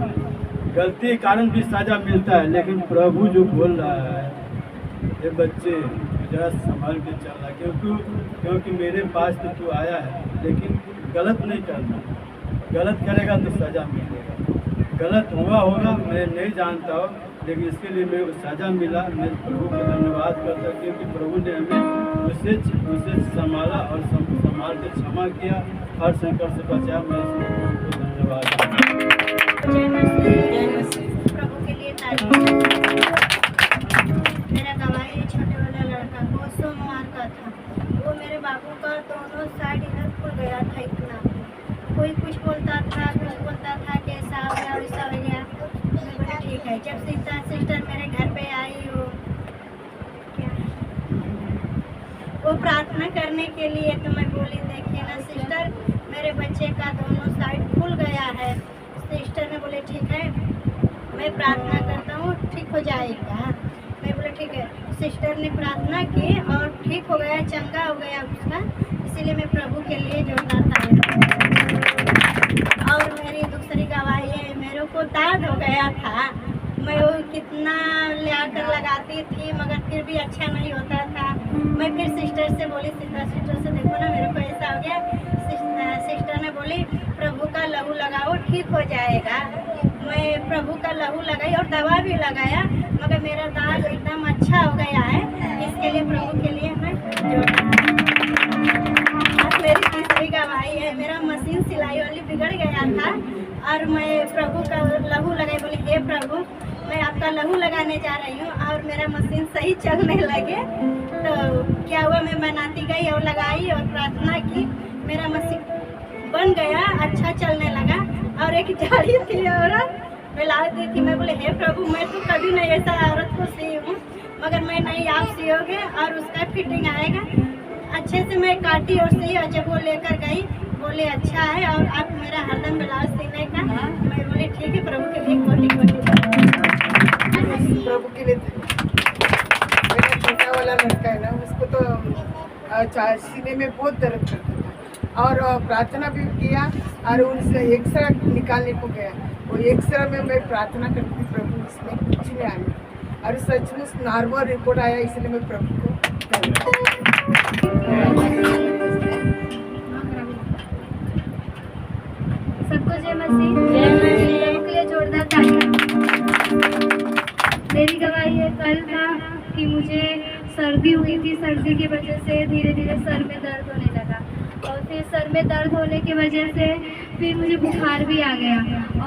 गलती के कारण भी सजा मिलता है, लेकिन प्रभु जो बोल रहा है, ये बच्चे जरा संभाल के चलना, क्योंकि मेरे पास तो तू आया है, लेकिन गलत नहीं करना। गलत करेगा तो सजा मिलेगा। गलत हुआ होगा मैं नहीं जानता हूँ, लेकिन इसके लिए मेरे को सजा मिला। मैं प्रभु का धन्यवाद करता हूँ, क्योंकि प्रभु ने हमें उसे संभाला और संभाल के क्षमा किया, हर संकट से बचाया। मैं इसको धन्यवाद प्रभु के लिए तारीफ। मेरा गवाही छोटे वाला लड़का को सोमवार का था, वो मेरे बाबू का दोनों साइड इधर खुल गया था। इतना कोई कुछ बोलता था कि ऐसा हो गया वैसा हो गया। मैं बोला ठीक है। जब सिस्टर मेरे घर पे आई, वो प्रार्थना करने के लिए, तो मैं बोली देखिए ना सिस्टर, मेरे बच्चे का दोनों साइड खुल गया है। सिस्टर ने बोले ठीक है, मैं प्रार्थना करता हूँ, ठीक हो जाएगा। मैं बोले ठीक है। सिस्टर ने प्रार्थना की और ठीक हो गया, चंगा हो गया उसका। इसीलिए मैं प्रभु के लिए जोरदार ताली। और मेरी दूसरी गवाही है, मेरे को दर्द हो गया था, मैं वो कितना ले आकर लगाती थी, मगर फिर भी अच्छा नहीं होता था। मैं फिर सिस्टर से बोली, सिस्टर से देखो ना मेरे को ऐसा हो गया। सिस्टर ने बोली प्रभु का लहू लगाओ, ठीक हो जाएगा। मैं प्रभु का लहू लगाई और दवा भी लगाया, मगर मेरा दाग एकदम अच्छा हो गया है। इसके लिए प्रभु के लिए मैं मेरी तीसरी गवाही है, मेरा मशीन सिलाई वाली बिगड़ गया था और मैं प्रभु का लहू लगाई। बोली हे प्रभु, मैं आपका लहू लगाने जा रही हूँ, और मेरा मशीन सही चलने लगे। तो क्या हुआ, मैं बनाती गई और लगाई और प्रार्थना की, मेरा मशीन बन गया, अच्छा चलने लगा। और एक झाड़ी थी औरत, मैं ला दी थी। मैं बोले हे प्रभु, मैं तो कभी नहीं ऐसा औरत को सी हूँ, मगर मैं नहीं, आप सियोगे और उसका फिटिंग आएगा। अच्छे से मैं काटी और सी, और जब वो लेकर गई बोले अच्छा है और आप मेरा हरदम ब्लाउज सीने का। मैं बोले ठीक है, प्रभु के लिए कोटि प्रभु के लिए। मेरा छोटा वाला लड़का है ना, उसको तो सीने में बहुत दर्द करता था, और प्रार्थना भी किया और उनसे एक्सरा निकालने को गया। वो एक्सरा में मैं प्रार्थना करती थी, प्रभु उसमें कुछ नहीं आया, और सचमुच नॉर्मल रिपोर्ट आया। इसलिए मैं प्रभु को सबको जय मसीह। प्रभु के लिए जोरदार तालियां। मेरी गवाही है, कल था कि मुझे सर्दी हुई थी, सर्दी की वजह से धीरे धीरे सर में दर्द होने लगा, और फिर सर में दर्द होने की वजह से फिर मुझे बुखार भी आ गया।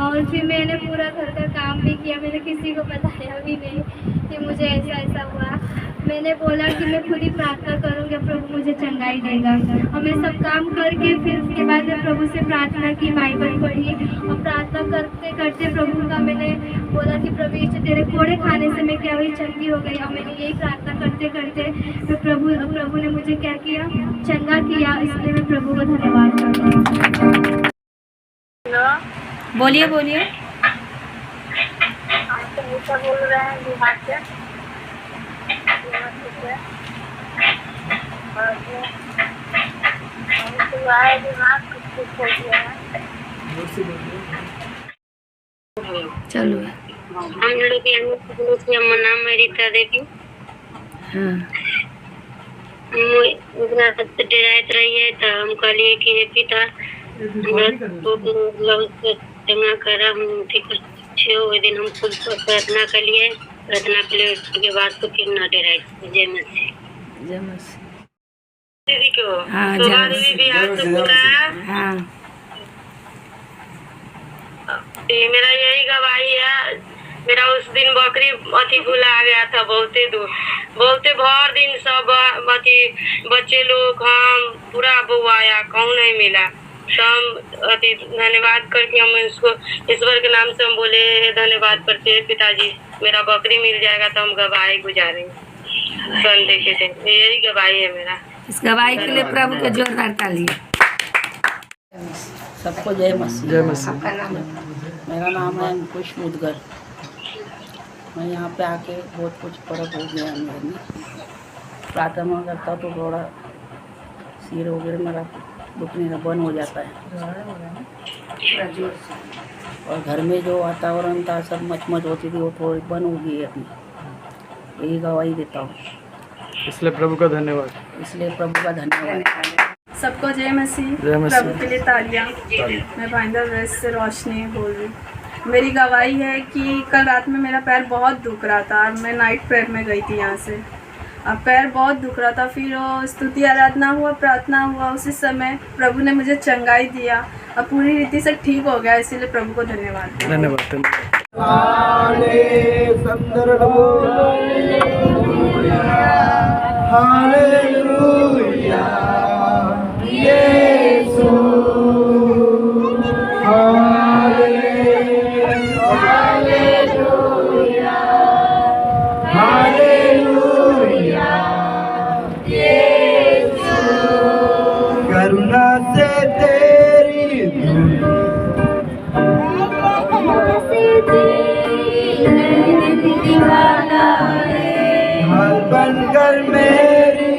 और फिर मैंने पूरा घर का काम भी किया, मैंने किसी को बताया भी नहीं कि मुझे ऐसा हुआ। मैंने बोला कि मैं खुद ही प्रार्थना करूँगी, प्रभु मुझे चंगाई देगा। और मैं सब काम करके फिर उसके बाद मैं प्रभु से प्रार्थना की, बाइबल पढ़ी और प्रार्थना करते करते प्रभु का मैंने बोला कि प्रभु यीशु तेरे कोड़े खाने से मैं क्या हुई, चंगी हो गई। और मैंने यही प्रार्थना करते करते फिर प्रभु ने मुझे क्या किया, चंगा किया। इसलिए मैं प्रभु को धन्यवाद करती हूँ। बोलिए बोलिए। बोल रहे हैं बिहार से। चलो हम लोग यहाँ मना मरीता देवी डरात रही है तो हम कहलिए कि हे पिता चंगा करा, हम ठीक अच्छे हो। दिन हम खूब प्रार्थना कर लिए, उसके बाद तो फिर ना डराए। जय मसीह। जय मसीह। दीदी को हाँ, शोभा दीदी बिहार से बोला। हाँ मेरा यही गवाही है। मेरा उस दिन बकरी अति भूला गया था, बहुते भर दिन सब अति बच्चे लोग हम पूरा बुआया, कहूँ नहीं मिला। सब अति धन्यवाद करके हम इसको ईश्वर के नाम से हम बोले धन्यवाद करते हैं पिताजी, मेरा बकरी मिल जाएगा तो हम गवाही गुजारेंगे। सन देखे थे, यही गवाही है मेरा। इस गवाही के लिए प्रभु को जोरदार ताली। सबको जय मसीह। जय मसीह। मेरा नाम है अंकुश मुदगर। मैं यहाँ पे आके बहुत कुछ फर्क हो गया मेरे में। प्रार्थना करता तो थोड़ा सिर वगैरह मेरा दुखने बंद हो जाता है। और घर में जो वातावरण था सब मचमच होती थी वो थोड़ी बंद हो गई है अपनी। यही गवाही देता हूँ। इसलिए प्रभु का धन्यवाद। इसलिए प्रभु का धन्यवाद। सबको जय मसीह। जय मसीह। प्रभु के लिए तालियां। मैं भाईंदर वेस्ट से रोशनी बोल रही। मेरी गवाही है कि कल रात में मेरा पैर बहुत दुख रहा था और मैं नाइट प्रेयर में गई थी यहाँ से। अब पैर बहुत दुख रहा था, फिर वो स्तुति आराधना हुआ, प्रार्थना हुआ, उसी समय प्रभु ने मुझे चंगाई दिया और पूरी रीति से ठीक हो गया। इसीलिए प्रभु को धन्यवाद। धन्यवाद। करुणा से तेरी हाल बनकर मेरी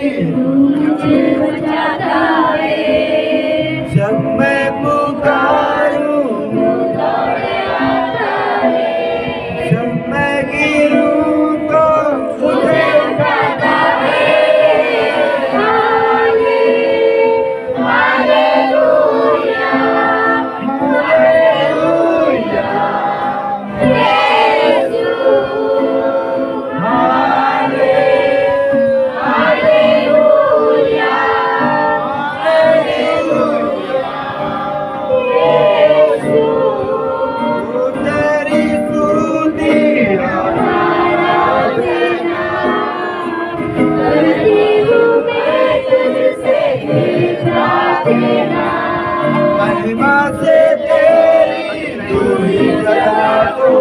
जब मैं पुकारूं, जब मैं गिरूं तो मुझे उठाता है। महिमा से तेरी तू ही सदा को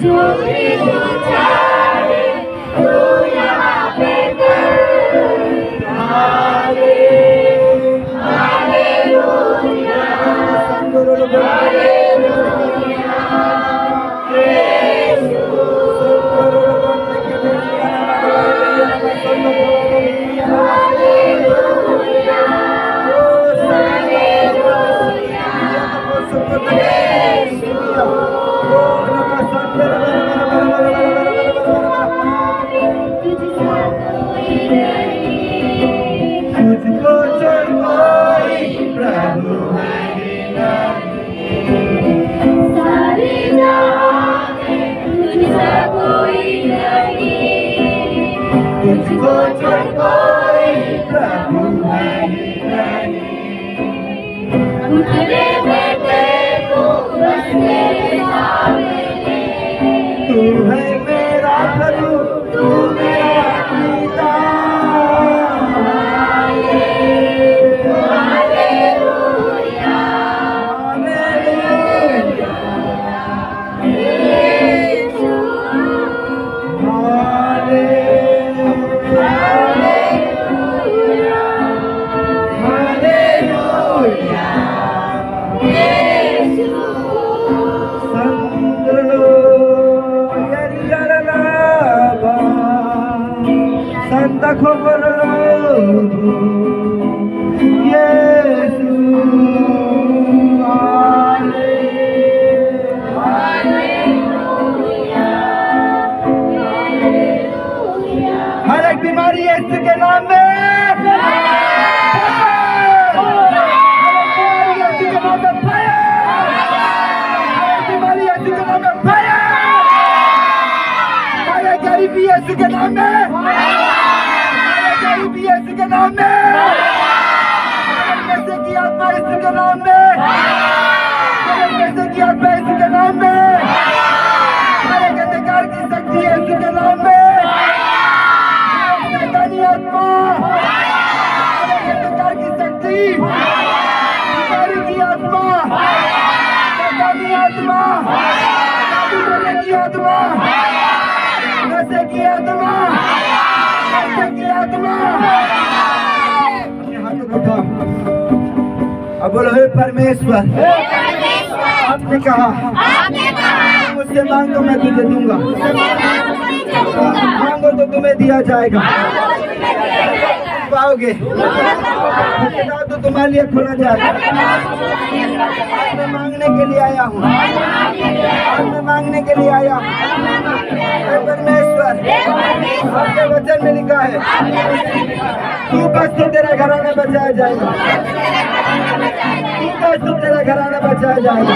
जो भी तू चाहे तू यहाँ पे कर। हालेलुया, हालेलुया, यीशु तुझको छोड़ कोई प्रभु है सारी जहां में तुझसा कोई नहीं। तुझको छोड़ कोई प्रभु है उठने बैठे को बस तेरे सामने। तू है मेरा प्रभु, तू मेरा पिता। canta como loco. Jesús, हर एक बीमारी यीशु के नाम में, यीशु के नाम में फायर, हर एक बीमारी यीशु के नाम में फायर, हर एक गरीबी यीशु के नाम में, हर एक गरीबी यीशु के नाम में, कैसे की आत्मा यीशु के नाम में, कैसे की आत्मा यीशु के नाम में, हर एक अंधकार की शक्ति यीशु के नाम में, आत्मा, अंधकार की शक्ति, बीमारी की आत्मा, शैतानी आत्मा, जादू की आत्मा, नशे की आत्मा, नशे की आत्मा, अपने हाथों को उठाओ, अब बोलो हे परमेश्वर, आपने कहा मुझसे मांगो मैं तुझे दूंगा, मांगो तो तुम्हें दिया जाएगा, पाओगे तो तुम्हारे लिए खोला जाएगा। मैं मांगने के लिए आया हूँ, मैं मांगने के लिए आया हूँ। परमेश्वर, आपके वचन में लिखा है तू बस तो तेरा घराना बचाया जाएगा, तू बस तो तेरा घराना बचाया जाएगा।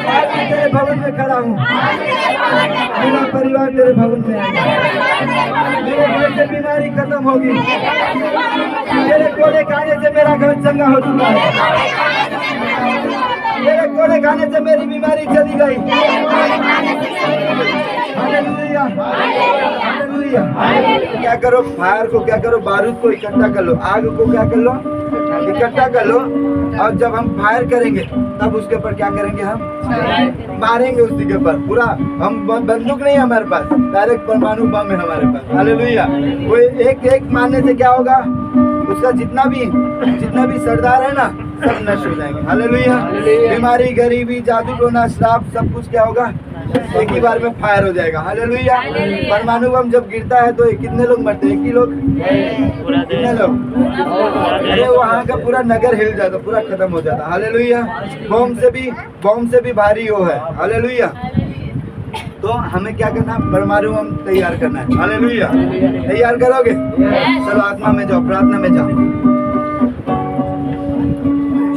आज मैं तेरे भवन में खड़ा हूँ, मेरा परिवार तेरे भवन में आएगा, मेरे घर से बीमारी खत्म होगी, मेरे कोड़े खाने से मेरा घर चंगा हो चुका है, मेरे कोड़े खाने से मेरी बीमारी चली गई। Hallelujah, hallelujah. क्या करो, फायर को क्या करो, बारूद को इकट्ठा कर लो, आग को क्या कर लो, इकट्ठा कर लो, और जब हम फायर करेंगे तब उसके ऊपर क्या करेंगे, हम मारेंगे उसी के ऊपर पूरा। हम बंदूक नहीं है हमारे पास, डायरेक्ट परमाणु बम है हमारे पास। हालेलुया। कोई एक एक मारने से क्या होगा, उसका जितना भी सरदार है ना, सब नष्ट हो जाएंगे। हालेलुया। बीमारी, गरीबी, जादू टोना, श्राप, सब कुछ क्या होगा, एक ही बार में फायर हो जाएगा। हालेलुया। परमाणु बम जब गिरता है तो कितने लोग मरते हैं, एक ही लोग, कितने लोग, अरे वहाँ का पूरा नगर हिल जाता, पूरा खत्म हो जाता। हालेलुया। बम से भी भारी वो है। हालेलुया। तो हमें क्या करना, परमाणु बम तैयार करना है। हालेलुया। तैयार करोगे, चलो आत्मा में जाओ, प्रार्थना में जाओ।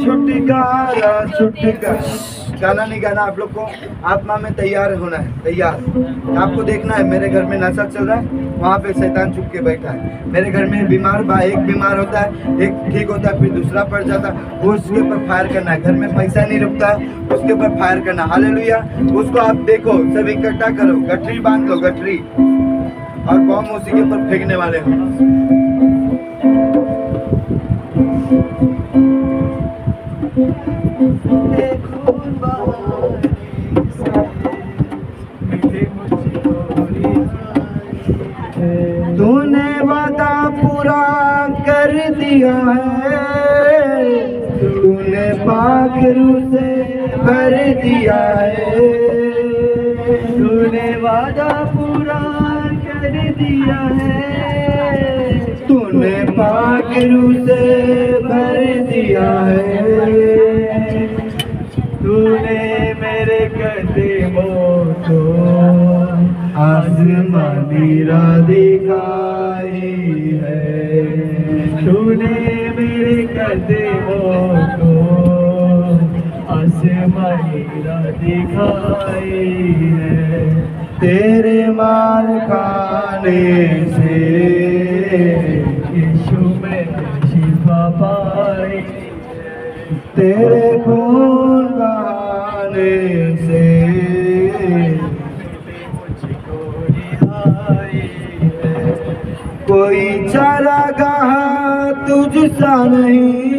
छुटकारा छुटकारा, गाना नहीं गाना, आप लोग को आत्मा में तैयार होना है। तैयार आपको देखना है, मेरे घर में नशा चल रहा है, वहाँ पे शैतान छुप के बैठा है। मेरे घर में एक बीमार होता है, एक ठीक होता है, फिर दूसरा पड़ जाता है, वो उसके ऊपर फायर करना है। घर में पैसा नहीं रुकता है, उसके ऊपर फायर करना। हालेलुया। उसको आप देखो, सब इकट्ठा करो, गठरी बांध लो, गठरी, और बम उसी के ऊपर फेंकने वाले हो। तूने वादा पूरा कर दिया है, तूने पाक रूह से भर दिया है, तूने वादा पूरा कर दिया है, तूने पाक रूह से भर दिया है, तूने मेरे कदमों को आसमानी राह दिखाई है, तूने मेरे कदमों को आसमानी राह दिखाई है। तेरे मार खाने से यीशु में शिफा पाई, तेरे खून बहाने से कोई चारागाह तुझ सा नहीं,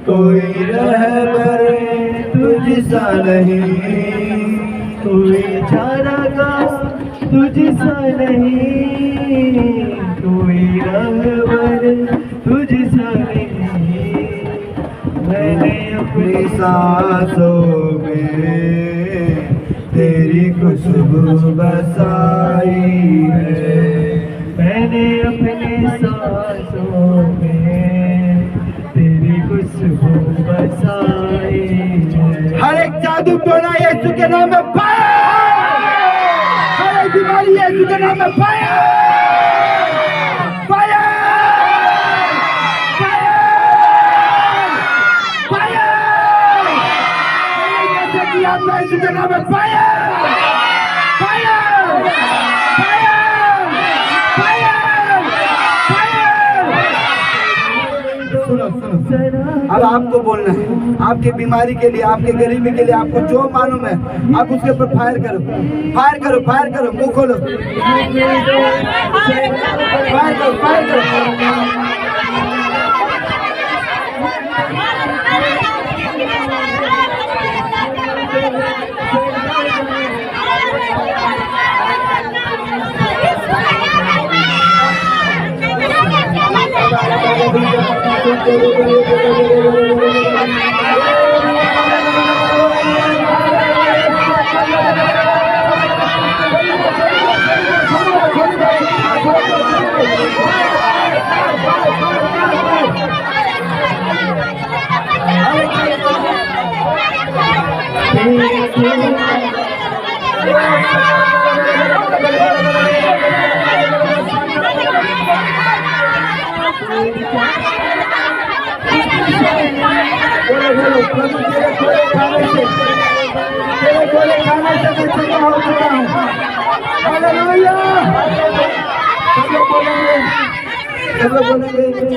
कोई रहबर तुझ सा नहीं, कोई चारागाह तुझ सा नहीं, कोई रहबर तुझ सा नहीं। मैंने अपनी सांसों में तेरी खुशबू बसाई है, यीशु के नाम में फायर। हर एक बीमारी यीशु के नाम में फायर, फायर, फायर, फायर। जैसे कि आत्मा यीशु के नाम में fire, fire, fire, fire, fire. सुनो सुनो, अब आपको बोलना है आपके बीमारी के लिए, आपके गरीबी के लिए, आपको जो मालूम है आप उसके ऊपर फायर करो, फायर करो, फायर करो, मुंह खोलो, फायर करो, फायर करो।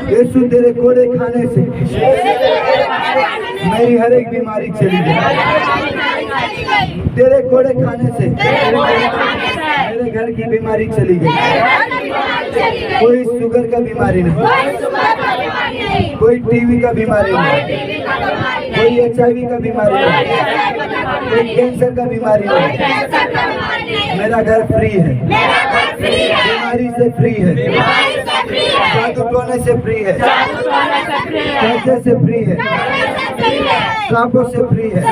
यीशु तेरे कोड़े खाने से मेरी हर एक बीमारी चली गई। तेरे कोड़े खाने से मेरे घर की बीमारी चली गई। कोई शुगर का बीमारी नहीं, कोई टीवी का बीमारी नहीं, कोई HIV का बीमारी नहीं, कोई कैंसर का बीमारी नहीं। मेरा घर फ्री है, बीमारी से फ्री है, जादू टोने से फ्री है, कैंसर से फ्री है, श्रापों से फ्री है।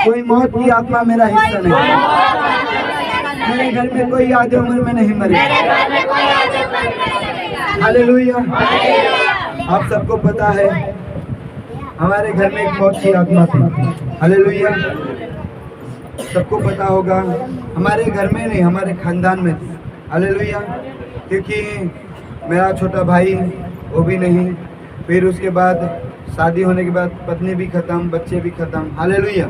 कोई मौत की आत्मा मेरा हिस्सा नहीं। मेरे घर में कोई आधे उम्र में नहीं मरी। हालेलुया। आप सबको पता है हमारे घर में एक मौत की आत्मा थी। हालेलुया। सबको पता होगा, हमारे घर में नहीं, हमारे खानदान में थी। हालेलुया। क्योंकि मेरा छोटा भाई वो भी नहीं, फिर उसके बाद शादी होने के बाद पत्नी भी ख़त्म, बच्चे भी ख़त्म। हालेलुया।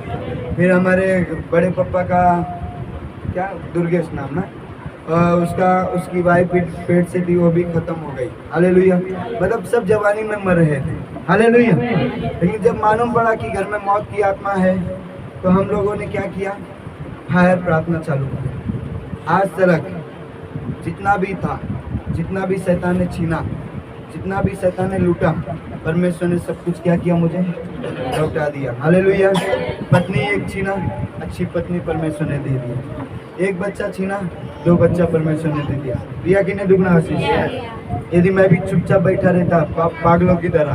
फिर हमारे बड़े पापा का क्या दुर्गेश नाम ना, उसकी वाइफ पेट से थी, वो भी ख़त्म हो गई। हालेलुया। मतलब सब जवानी में मर रहे थे। हालेलुया। लेकिन जब मालूम पड़ा कि घर में मौत की आत्मा है तो हम लोगों ने क्या किया, फायर प्रार्थना चालू की। आज तक जितना भी था, जितना भी शैतान ने छीना, जितना भी शैतान ने लूटा, परमेश्वर ने सब कुछ क्या किया, मुझे लौटा दिया। हालेलुया। पत्नी एक छीना, अच्छी पत्नी परमेश्वर ने दे दिया। एक बच्चा छीना, 2 बच्चा परमेश्वर ने दे दिया। दिया कि नहीं दुगना आशीष। यदि मैं भी चुपचाप बैठा रहता पागलों की तरह,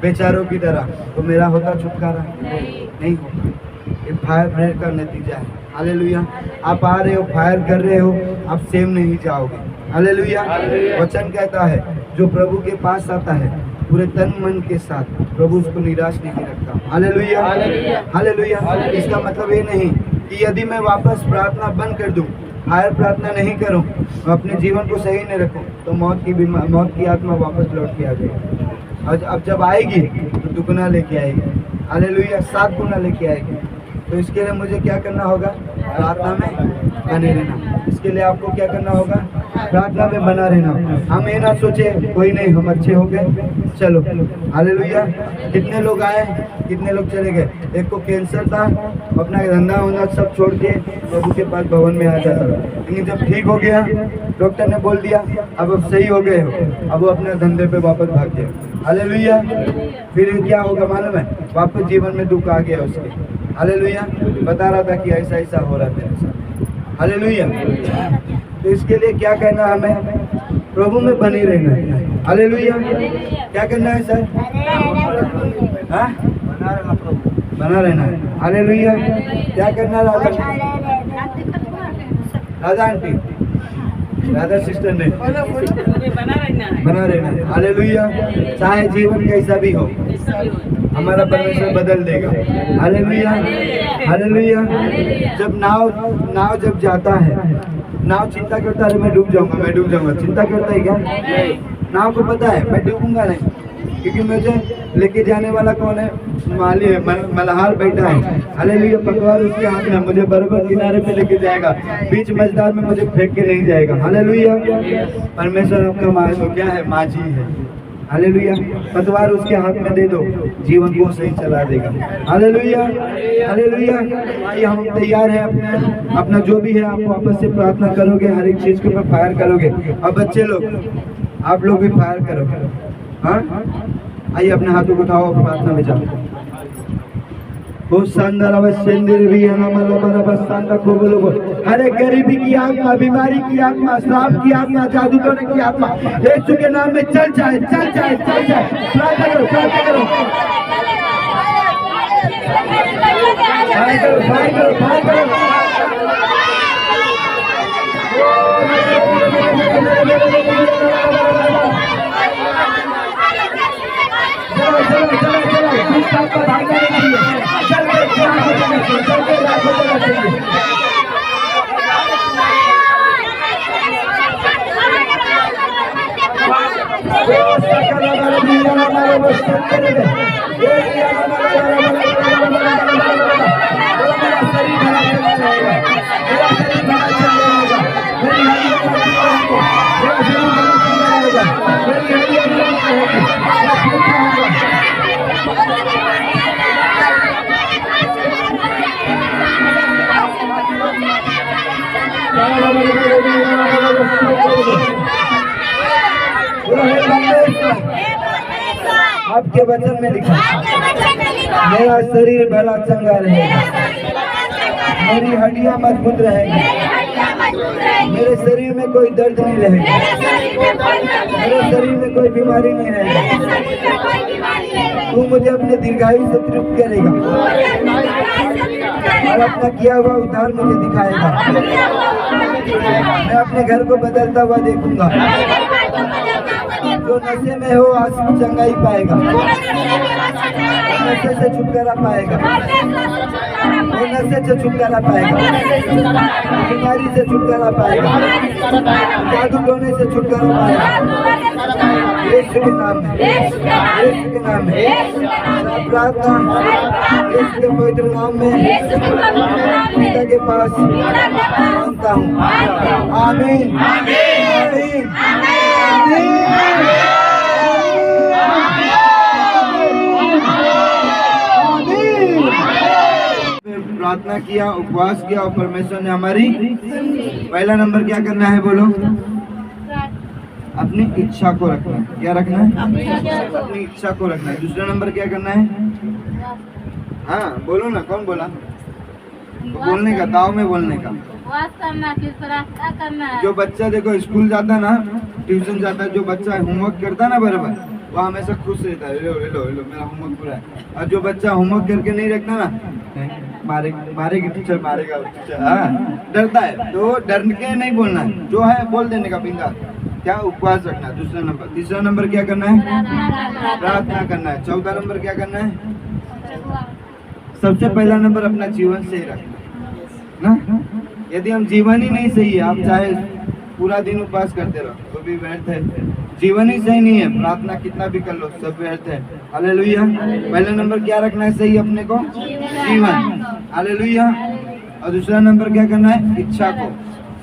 बेचारों की तरह, तो मेरा होता छुटकारा? नहीं होता। ये फायर प्रेयर का नतीजा है। हालेलुया। आप आ रहे हो, फायर कर रहे हो, आप सेम नहीं जाओगे। हालेलुया। वचन कहता है जो प्रभु के पास आता है पूरे तन मन के साथ, प्रभु उसको निराश नहीं रखता। हालेलुया। हालेलुया। इसका मतलब ये नहीं कि यदि मैं वापस प्रार्थना बंद कर दूं, फायर प्रार्थना नहीं करूं, अपने जीवन को सही नहीं रखूं, तो मौत की आत्मा वापस लौट के आ जाएगी। और अब जब आएगी तो दुगना लेके आएगी। हालेलुया। 7 गुना लेके आएगी। तो इसके लिए मुझे क्या करना होगा, प्रार्थना में बने रहना। इसके लिए आपको क्या करना होगा, प्रार्थना में बना रहना। हम ये ना सोचे कोई नहीं, हम अच्छे हो गए चलो। हालेलुया। कितने लोग आए, कितने लोग चले गए। एक को कैंसर था, अपना धंधा वंधा सब छोड़ के प्रभु के पास भवन में आ जाता था, लेकिन जब ठीक हो गया डॉक्टर ने बोल दिया अब सही हो गए हो, अब वो अपने धंधे पे वापस भाग गए। हालेलुया। फिर क्या होगा मालूम है, वापस जीवन में दुख आ गया उसके। हालेलुया। बता रहा था कि ऐसा ऐसा हो रहा था ऐसा। हालेलुया। तो इसके लिए क्या कहना हमें, प्रभु में बनी रहना है। हालेलुया। क्या करना है सर, हाँ बना रहना है। हालेलुया। क्या करना है राजा आंटी, राधा सिस्टर ने बना रहना हालेलुया। चाहे जीवन कैसा भी हो, हमारा परमेश्वर बदल देगा। Hallelujah hallelujah. जब नाव जब जाता है, नाव चिंता करता है मैं डूब जाऊंगा, चिंता करता है क्या? नाव को पता है मैं डूबूंगा नहीं, क्योंकि मुझे लेके जाने वाला कौन है? माली है, मल्हार बैठा है। हालेलुया। पतवार उसके हाथ में, मुझे बराबर किनारे पे लेके जाएगा, बीच मझधार में मुझे फेंक के नहीं जाएगा। हालेलुया। परमेश्वर आपका क्या है? माझी है। हालेलुया। पतवार उसके हाथ में दे दो, जीवन को सही चला देगा। Hallelujah hallelujah. भाई हम तैयार हैं, अपना जो भी है आप वापस से प्रार्थना करोगे, हर एक चीज के ऊपर फायर करोगे। और बच्चे लोग, आप लोग भी फायर करोगे। हाँ, आइए अपने हाथों को उठाओ, प्रार्थना में जाओ। बहुत शानदार अवश्य भी है ना, खूब लोगों, हर एक गरीबी की आत्मा, बीमारी की आत्मा, श्राप की आत्मा, जादू टोने की आत्मा यीशु के नाम में चल जाए, चल जाए, चल जाए। प्रार्थना करो, प्रार्थना करो, फायर करो, फायर करो, फायर करो। आपके वचन में लिखा, मेरा शरीर भला चंगा रहेगा, मेरी हड्डियां मजबूत रहेंगी, मेरे शरीर में कोई दर्द नहीं रहेगा, मेरे शरीर में कोई बीमारी नहीं रहेगी। तू मुझे अपने दीर्घायु से तृप्त करेगा और अपना किया हुआ उद्धार मुझे दिखाएगा। मैं अपने घर को बदलता हुआ देखूंगा। जो नशे में हो आज चंगाई पाएगा, नशे से छुटकारा पाएगा, वो नशे से छुटकारा पाएगा, बीमारी से छुटकारा पाएगा, जादू टोने से छुटकारा पाएगा। यीशु के नाम में, यीशु के नाम में प्रार्थना, यीशु के पवित्र नाम में पिता के पास मांगता हूँ। आमीन आमीन आमीन। प्रार्थना किया, उपवास किया और परमेश्वर ने हमारी पहला नंबर क्या करना है? बोलो, अपनी इच्छा को रखना है। क्या रखना है? अपनी इच्छा को रखना है। दूसरा नंबर क्या करना है? हाँ बोलो ना, कौन बोला? तो बोलने का, ताव में बोलने का, करना, प्रार्थना करना। जो बच्चा देखो स्कूल जाता ना, ट्यूशन जाता है, जो बच्चा होमवर्क करता ना बराबर, वो हमेशा खुश रहता है, लो लो लो मेरा होमवर्क पूरा है। और जो बच्चा होमवर्क करके नहीं रखता ना, मारेगी टीचर, मारेगा टीचर, हाँ डरता है। तो डर के नहीं बोलना है, जो है बोल देने का बिंदा। क्या? उपवास रखना है। दूसरा नंबर। तीसरा नंबर क्या करना है? प्रार्थना करना है। चौथा नंबर क्या करना है? सबसे पहला नंबर अपना जीवन सही रखना ना। यदि हम जीवन ही नहीं सही है, आप चाहे पूरा दिन उपवास करते रहो तो भी व्यर्थ है। जीवन ही सही नहीं है, प्रार्थना कितना भी कर लो सब व्यर्थ है। हालेलुया। पहला नंबर क्या रखना है सही अपने को? जीवन। हालेलुया। और दूसरा नंबर क्या करना है? इच्छा को।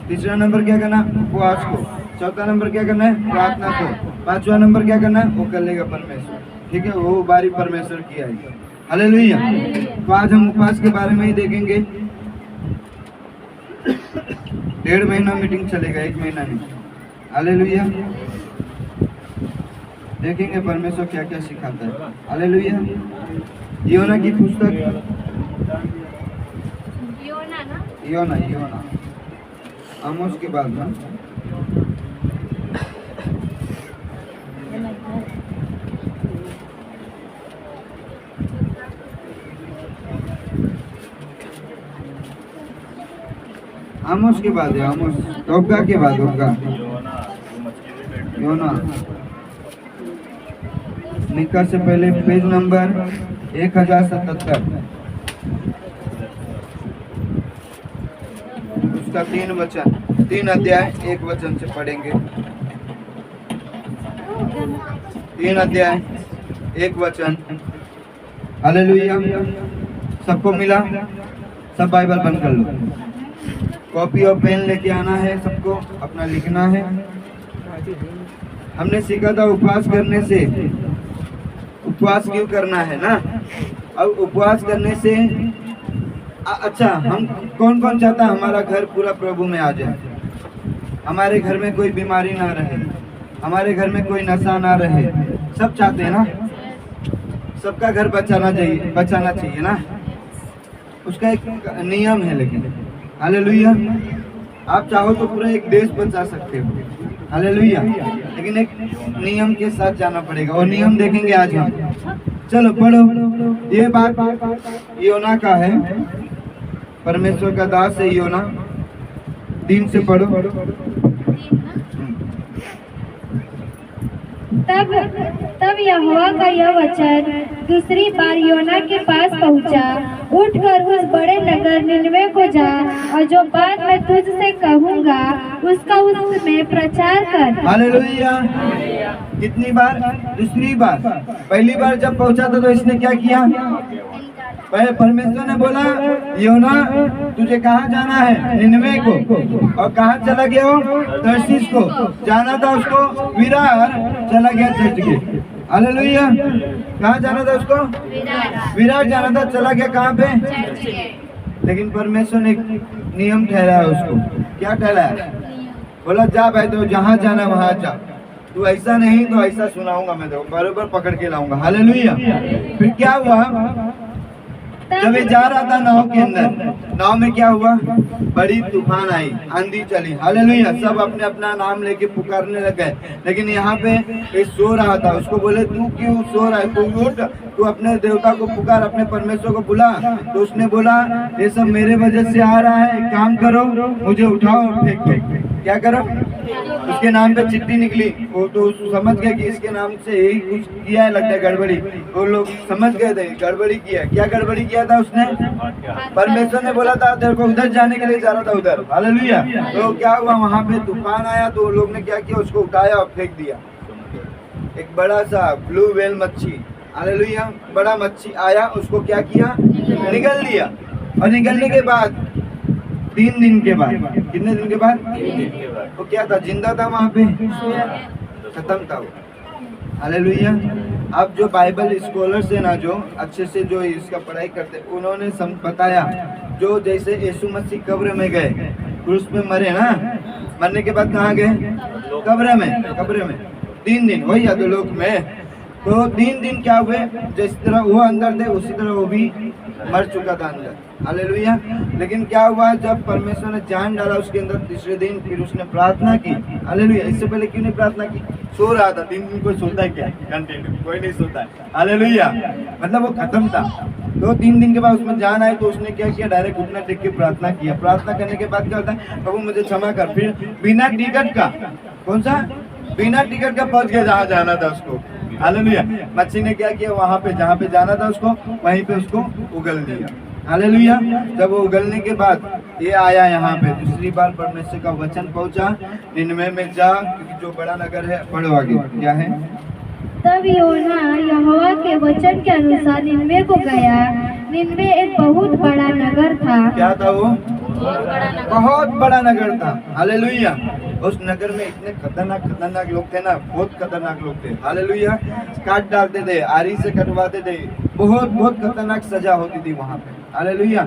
तीसरा नंबर क्या करना? उपवास को। चौथा नंबर क्या करना है? प्रार्थना को। पांचवा नंबर क्या करना है? वो कर लेगा परमेश्वर। ठीक है, वो बारी परमेश्वर की आएगी। हालेलुया। तो आज हम उपवास के बारे में ही देखेंगे। 1.5 महीना मीटिंग चलेगा, 1 महीना नहीं। हालेलुया। देखेंगे परमेश्वर क्या क्या सिखाता है। हालेलुया। योना की पुस्तक, योना आमोस के बाद ना, आमोस के बाद है, आमोस ओगा के बाद ओगा योना। मीका से पहले पेज नंबर 1077, उसका 3 वचन, 3 अध्याय 1 वचन से पढ़ेंगे। 3 अध्याय 1 वचन। हालेलुया। सबको मिला? सब बाइबल बंद कर लो, कॉपी और पेन लेके आना है, सबको अपना लिखना है। हमने सीखा था उपवास करने से, उपवास क्यों करना है ना। अब उपवास करने से अच्छा, हम कौन कौन चाहता है हमारा घर पूरा प्रभु में आ जाए, हमारे घर में कोई बीमारी ना रहे, हमारे घर में कोई नशा ना रहे, सब चाहते हैं ना। सबका घर बचाना चाहिए ना। उसका एक नियम है, लेकिन हालेलुया, आप चाहो तो पूरा एक देश बचा सकते हो, हालेलुया, लेकिन एक नियम के साथ जाना पड़ेगा, और नियम देखेंगे आज हम। चलो पढ़ो। ये बात योना का है, परमेश्वर का दास है योना। 3 से पढ़ो। तब यहोवा का यह वचन दूसरी बार योना के पास पहुंचा, उठकर उस बड़े नगर निनवे को जा, और जो बात मैं तुझसे कहूँगा उसका उसमें प्रचार कर। हालेलुया। कितनी बार? दूसरी बार। पहली बार जब पहुंचा था तो इसने क्या किया? पहले परमेश्वर ने बोला योना तुझे कहाँ जाना है? निनवे को। और कहाँ चला गया वो? तर्शीश को जाना था उसको, विरार चला गया चर्च के। हालेलुया। कहाँ जाना था उसको? विरार जाना था, चला गया कहाँ पे? लेकिन परमेश्वर ने नियम ठहराया उसको। क्या ठहराया? बोला जा भाई, तो जहाँ जाना वहाँ जा, तू ऐसा नहीं तो ऐसा सुनाऊंगा मैं, तो बराबर पकड़ के लाऊंगा। हालेलुया। फिर क्या हुआ? जब ये जा रहा था नाव के अंदर, नाव में क्या हुआ? बड़ी तूफान आई, आंधी चली। हालेलुया। सब अपने अपना नाम लेके पुकारने लग गए, लेकिन यहाँ पे ये सो रहा था। उसको बोले तू क्यों सो रहा है, तू उठ, तू अपने देवता को पुकार, अपने परमेश्वर को बुला। तो उसने बोला ये सब मेरे वजह से आ रहा है, एक काम करो मुझे उठाओ और फेंक दो। क्या करो? उसके नाम पे चिट्ठी निकली, वो तो समझ गए कि इसके नाम से यही कुछ किया है, लगता है गड़बड़ी। वो लोग समझ गए थे गड़बड़ी किया। क्या गड़बड़ी किया था उसने? परमेश्वर ने बोला था तेरे को उधर जाने के लिए जा रहा था उधर। हालेलुया। तो क्या हुआ? वहाँ पे तूफान आया, तो लोग ने क्या किया? उसको उठाया और फेंक दिया। एक बड़ा सा ब्लू व्हेल मच्छी, हालेलुया, बड़ा मच्छी आया, उसको क्या किया? निगल लिया। और निगलने के बाद 3 दिन के बाद, कितने दिन के बाद? वो क्या था? जिंदा था वहाँ पे? खत्म था वो। हालेलुया। अब जो बाइबल स्कॉलर्स है ना, जो अच्छे से जो इसका पढ़ाई करते, उन्होंने बताया जो जैसे यीशु मसीह कब्र में गए, क्रूस पे मरे ना, मरने के बाद कहाँ गए? कब्र में 3 दिन, वही अधोलोक में। तो 3 दिन क्या हुए? जिस तरह वो अंदर थे उसी तरह वो भी मर चुका था अंदर। हालेलुया। लेकिन क्या हुआ? जब परमेश्वर ने जान डाला उसके अंदर, तीसरे दिन फिर उसने प्रार्थना की। हालेलुया। इससे पहले क्यों नहीं प्रार्थना की? सो रहा था। 3 दिन कोई सोता है क्या? कंटिन्यू कोई नहीं सोता है। हालेलुया। मतलब वो खत्म था। तो 3 दिन के बाद उसमें जान आई, तो उसने क्या किया? डायरेक्ट घुटना टेक के प्रार्थना किया। प्रार्थना करने के बाद क्या होता है? प्रभु मुझे क्षमा कर। फिर बिना टिकट का, कौन सा? बिना टिकट का पहुंच गया जहाँ जाना था उसको। हालेलुया। मच्छी ने क्या किया? वहाँ पे जहाँ पे जाना था उसको, वहीं पे उसको उगल दिया। हालेलुया। जब वो उगलने के बाद ये आया यहाँ पे, दूसरी बार परमेश्वर का वचन पहुँचा, निनवे में जा, क्योंकि जो बड़ा नगर है। पढ़ो आगे क्या है? तब योना यहोवा के वचन के अनुसार निनवे को गया। निनवे एक बहुत बड़ा नगर था। क्या था वो? बहुत बड़ा नगर था। हालेलुया। उस नगर में इतने खतरनाक लोग थे ना, बहुत खतरनाक लोग थे। हालेलुया। काट डालते थे, आरी से कटवाते थे, बहुत खतरनाक सजा होती थी वहाँ पे। हालेलुया।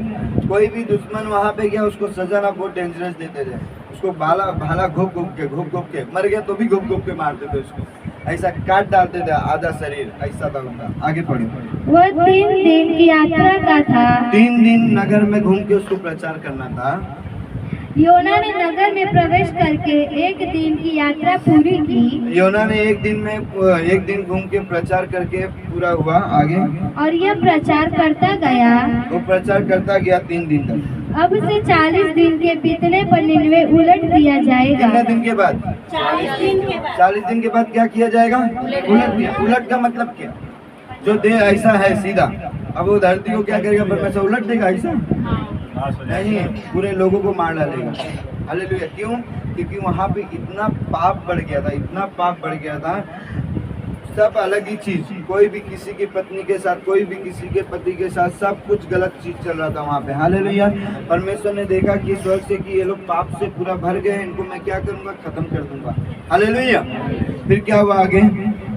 कोई भी दुश्मन वहाँ पे गया, उसको सजा ना बहुत डेंजरस देते थे। उसको भाला घुप घुप के मर गया तो भी घुप के मारते थे उसको, ऐसा काट डालते थे आधा शरीर, ऐसा था उनका। आगे पढ़ो। वह 3 दिन की यात्रा का था। 3 दिन नगर में घूम के उसको प्रचार करना था। योना ने नगर में प्रवेश करके 1 दिन की यात्रा पूरी की। योना ने 1 दिन घूम के प्रचार करके पूरा हुआ। आगे। और यह प्रचार करता गया। वो प्रचार करता गया 3 दिन तक। अब से 40 दिन के बीतने पर निन्वे उलट दिया जाएगा। कितने दिन के बाद? 40 दिन के बाद क्या किया जाएगा? उलट दिया। उलट का मतलब क्या? जो दे ऐसा है सीधा, अब वो धरती को क्या करेगा? परमेश्वर उलट देगा ऐसा? नहीं, पूरे लोगों को मार डालेगा। हालेलुया। क्यों? क्योंकि वहाँ पे इतना पाप बढ़ गया था, इतना पाप बढ़ गया था, सब अलग ही चीज, कोई भी किसी की पत्नी के साथ, कोई भी किसी के पति के साथ, सब कुछ गलत चीज चल रहा था वहाँ पे। हालेलुया। परमेश्वर ने देखा कि स्वर्ग से कि ये लोग पाप से पूरा भर गए, इनको मैं क्या करूँगा? खत्म कर दूंगा। हालेलुया। फिर क्या हुआ आगे?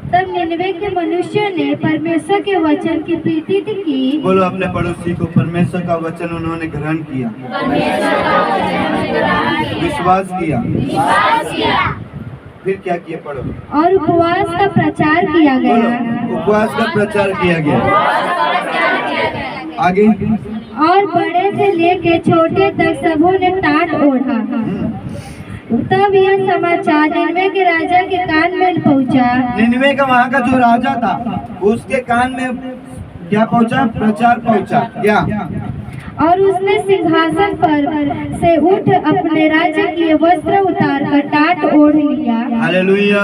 तब निन्वे के मनुष्य ने परमेश्वर के वचन की प्रीति की। बोलो अपने पड़ोसी को, परमेश्वर का वचन उन्होंने ग्रहण किया, विश्वास किया। फिर क्या किया? पढ़ो। और उपवास का प्रचार किया गया। उपवास का प्रचार किया गया। आगे? और बड़े से लेके छोटे तक सबों ने टाट ओढ़ा। तब यह समाचार निन्वे के राजा के कान में पहुंचा। निन्वे का वहाँ का जो राजा था उसके कान में क्या पहुंचा? प्रचार पहुंचा। क्या? और उसने सिंहासन पर से उठ अपने राज्य के वस्त्र उतार कर टाट ओढ़ लिया। हालेलुया।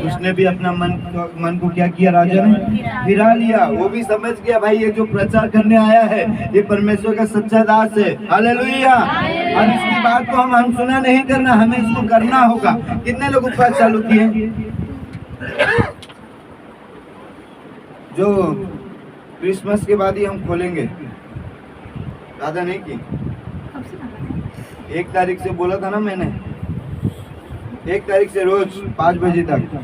उसने भी अपना मन को क्या किया? राजा ने फिरा लिया। वो भी समझ गया भाई ये जो प्रचार करने आया है ये परमेश्वर का सच्चा दास है। हालेलुया। और इसकी बात को हम अनसुना नहीं करना, हमें इसको करना होगा। कितने लोग उपवास चालू किए? जो क्रिसमस के बाद ही हम खोलेंगे, ज्यादा नहीं की। 1 तारीख से बोला था ना मैंने, 1 तारीख से रोज 5 बजे तक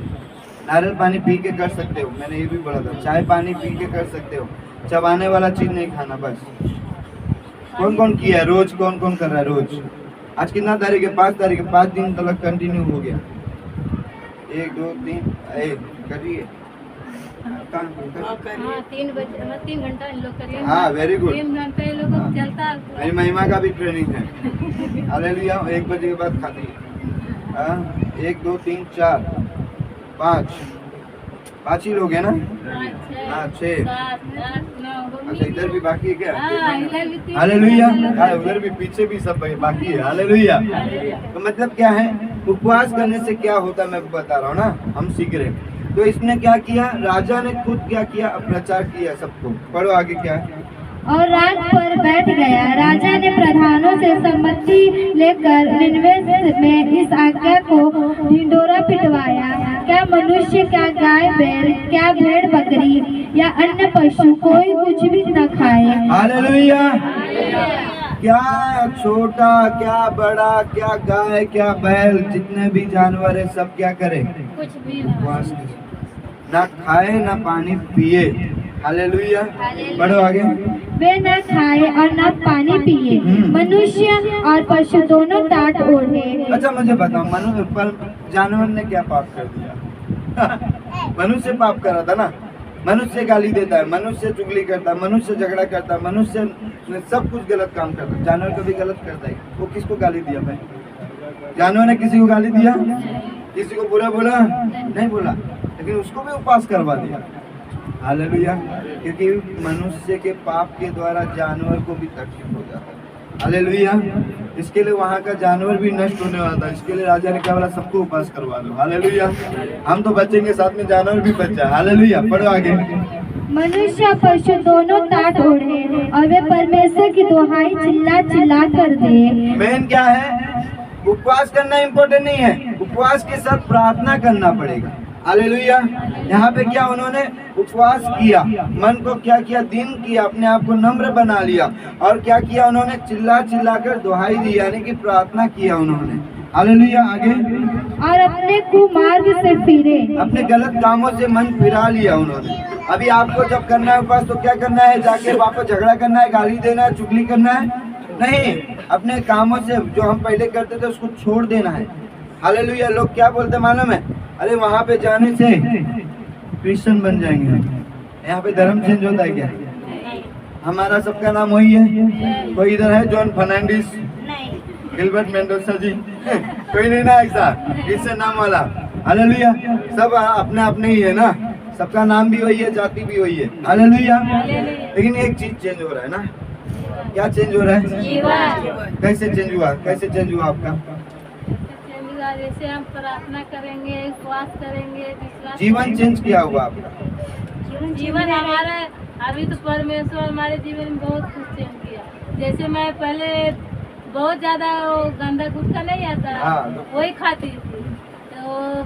नारियल पानी पी के कर सकते हो। मैंने ये भी बोला था, चाय पानी पी के कर सकते हो, चबाने वाला चीज नहीं खाना बस। कौन कौन किया है रोज? कौन कौन कर रहा है रोज? आज कितना तारीख है? 5 तारीख है। 5 दिन तक कंटिन्यू हो गया। 1 2 3 करिए। 3 बजे 3 घंटा इन लोग करिए। हाँ, वेरी गुड। 3 घंटे इन लोग को चलता। मेरी महिमा का भी ट्रेनिंग है। हालेलुया। 1 बजे के बाद खाती है। 1 2 3 4 5 ही लोग हैं ना? 6। अच्छा, इधर भी बाकी है क्या? हालेलुया। उधर भी, पीछे भी सब बाकी है। हालेलुया। तो मतलब क्या है? उपवास करने से क्या होता है मैं बता रहा हूँ ना, हम सीख रहे हैं। तो इसने क्या किया? राजा ने खुद क्या किया? प्रचार किया सबको। पढ़ो आगे क्या है? और रात पर बैठ गया। राजा ने प्रधानों से सम्मति लेकर निन्वे में इस आज्ञा को ढिंढोरा पिटवाया, क्या मनुष्य, क्या गाय बैल, क्या भेड़ बकरी या अन्य पशु कोई कुछ भी न खाए। हालेलुया। क्या छोटा, क्या बड़ा, क्या गाय, क्या बैल, जितने भी जानवर है सब क्या करे? कुछ भी ना खाए ना पानी पिए। हालेलुया। बढ़ो आगे। वे न खाए और न पानी पिए, मनुष्य और पशु दोनों टाट ओढ़े। अच्छा मुझे बताओ, मनुष्य पर जानवर ने क्या पाप कर दिया? मनुष्य पाप कर रहा था ना। मनुष्य गाली देता है, मनुष्य चुगली करता है, मनुष्य झगड़ा करता है, मनुष्य सब कुछ गलत काम करता है। जानवर कभी गलत करता है? वो किसको गाली दिया भाई? जानवर ने किसी को गाली दिया? किसी को बुरा बोला? नहीं बोला, लेकिन उसको भी उपवास करवा दिया। हालेलुया। क्योंकि मनुष्य के पाप के द्वारा जानवर को भी तकलीफ हो जाता है। हालेलुया। इसके लिए वहाँ का जानवर भी नष्ट होने वाला था। इसके लिए राजा ने क्या बोला? सबको उपवास करवा दो। हालेलुया। हम तो बचेंगे, साथ में जानवर भी बच जाए। हालेलुया। पढ़ो आगे। मनुष्य पशु दोनों टाट ओढ़े और वे परमेश्वर की दुहाई चिल्ला चिल्ला कर दे। मेन क्या है? उपवास करना इम्पोर्टेंट नहीं है, उपवास के साथ प्रार्थना करना पड़ेगा। हालेलुया। यहाँ पे क्या उन्होंने उपवास किया, मन को क्या किया? दीन किया, अपने आप को नम्र बना लिया और क्या किया उन्होंने? चिल्ला चिल्ला कर दुहाई दी, यानी कि प्रार्थना किया उन्होंने। हालेलुया। आगे। और अपने कुमार्ग से फिरे, अपने गलत कामों से मन फिरा लिया उन्होंने। अभी आपको जब करना है उपवास तो क्या करना है? जाके वापस झगड़ा करना है, गाली देना है, चुगली करना है? नहीं, अपने कामों से जो हम पहले करते थे उसको छोड़ देना है। हालेलुया। लोग क्या बोलते मालूम है? अरे वहाँ पे जाने से क्रिश्चियन बन जाएंगे। यहाँ पे धर्म चेंज होता है क्या? हमारा सबका नाम वही है। कोई इधर है जॉन फर्नांडिस, गिलबर्ट मेंडोसा जी? कोई नहीं ना ऐसा क्रिश्चियन नाम वाला। हालेलुया। सब अपने अपने ही है ना, सबका नाम भी वही है, जाति भी वही है। हालेलुया। लेकिन एक चीज चेंज हो रहा है ना, क्या चेंज हो रहा है? जीवन कैसे चेंज हुआ? कैसे चेंज हुआ आपका चेंज हुआ, जैसे हम प्रार्थना करेंगे, उपवास करेंगे, विश्वास जीवन चेंज किया हुआ आपका? जीवन हमारा अभी तो परमेश्वर हमारे जीवन में बहुत कुछ चेंज किया। जैसे मैं पहले बहुत ज्यादा वो गंदा गुटखा नहीं आता, हाँ। वही खाती थी। तो